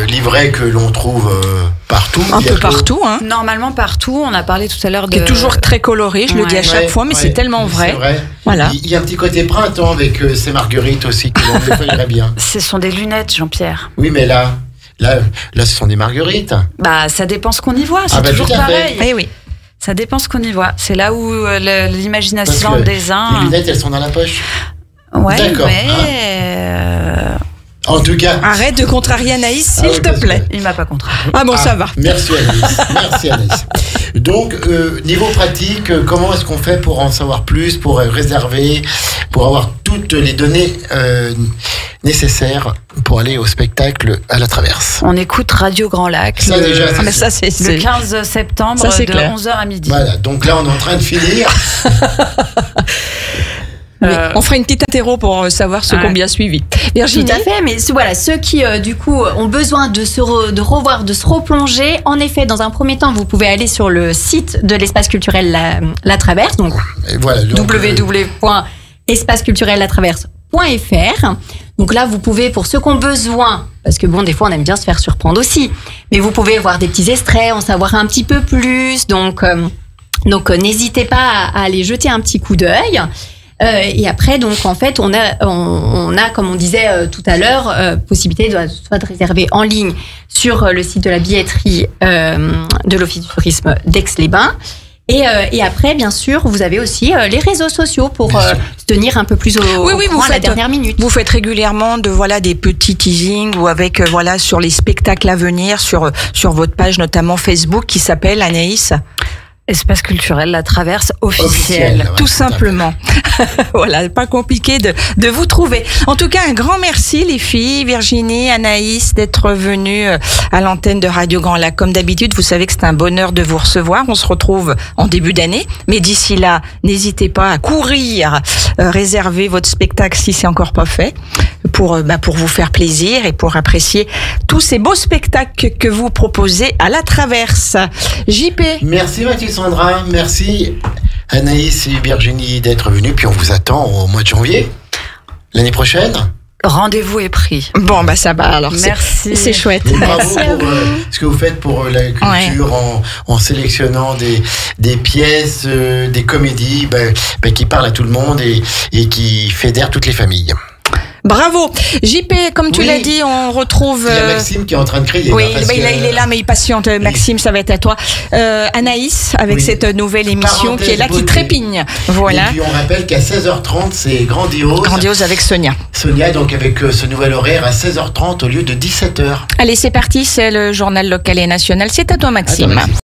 livret que l'on trouve partout. Un peu partout, hein. Normalement partout. On a parlé tout à l'heure qui est toujours très coloré, je le dis à chaque fois, mais c'est tellement vrai. C'est vrai. Voilà. Il y a un petit côté printemps avec ces marguerites aussi que l'on défeuillerait bien. Ce sont des lunettes, Jean-Pierre. Oui, mais là, ce sont des marguerites. Bah, ça dépend ce qu'on y voit. C'est toujours pareil. Eh oui. Ça dépend ce qu'on y voit. C'est là où l'imagination des uns. Les lunettes, elles sont dans la poche. Ouais, d'accord. Mais en tout cas. Arrête de contrarier Anaïs, s'il te plaît. Il m'a pas contrarié. Ah bon, ça va. Merci Anaïs. Donc, niveau pratique, comment est-ce qu'on fait pour en savoir plus, pour réserver, pour avoir toutes les données nécessaires pour aller au spectacle à la Traverse? On écoute Radio Grand Lac. Ça, déjà, mais ça, c'est le 15 septembre de 11h à midi. Voilà, donc là, on est en train de finir. On fera une petite interro pour savoir ce qu'on bien suivi. Virginie. Tout à fait, mais voilà, ceux qui du coup ont besoin de se revoir, de se replonger, en effet, dans un premier temps, vous pouvez aller sur le site de l'espace culturel La Traverse, donc voilà, www.espaceculturellatraverse.fr. Donc là, vous pouvez, pour ceux qui ont besoin, parce que bon, des fois, on aime bien se faire surprendre aussi, mais vous pouvez voir des petits extraits, en savoir un petit peu plus, donc n'hésitez pas à aller jeter un petit coup d'œil. Et après, donc en fait, on a, comme on disait tout à l'heure, possibilité soit de réserver en ligne sur le site de la billetterie de l'Office du tourisme d'Aix-les-Bains. Et après, bien sûr, vous avez aussi les réseaux sociaux pour se tenir un peu plus au courant à la dernière minute. Vous faites régulièrement des petits teasings ou avec sur les spectacles à venir sur votre page notamment Facebook qui s'appelle Anaïs. Espace culturel La Traverse officiel. Tout simplement. Voilà, pas compliqué de vous trouver. En tout cas, un grand merci les filles, Virginie, Anaïs, d'être venues à l'antenne de Radio Grand Lac. Comme d'habitude, vous savez que c'est un bonheur de vous recevoir. On se retrouve en début d'année. Mais d'ici là, n'hésitez pas à courir, réserver votre spectacle si c'est encore pas fait, pour vous faire plaisir et pour apprécier tous ces beaux spectacles que vous proposez à La Traverse. JP. Merci Mathilde. Sandra, merci Anaïs et Virginie d'être venues, puis on vous attend au mois de janvier, l'année prochaine. Rendez-vous est pris. Bon, ça va alors. Merci. C'est chouette. Bravo pour ce que vous faites pour la culture en sélectionnant des pièces, des comédies qui parlent à tout le monde et qui fédèrent toutes les familles. Bravo. JP, comme tu l'as dit, on retrouve... Il y a Maxime qui est en train de crier. Oui, il est là, mais il patiente. Maxime, ça va être à toi. Anaïs, avec cette nouvelle émission qui est là, qui trépigne. Voilà. Et puis on rappelle qu'à 16h30, c'est Grandiose. Grandiose avec Sonia. Sonia, donc avec ce nouvel horaire à 16h30 au lieu de 17h. Allez, c'est parti, c'est le journal local et national. C'est à toi, Maxime.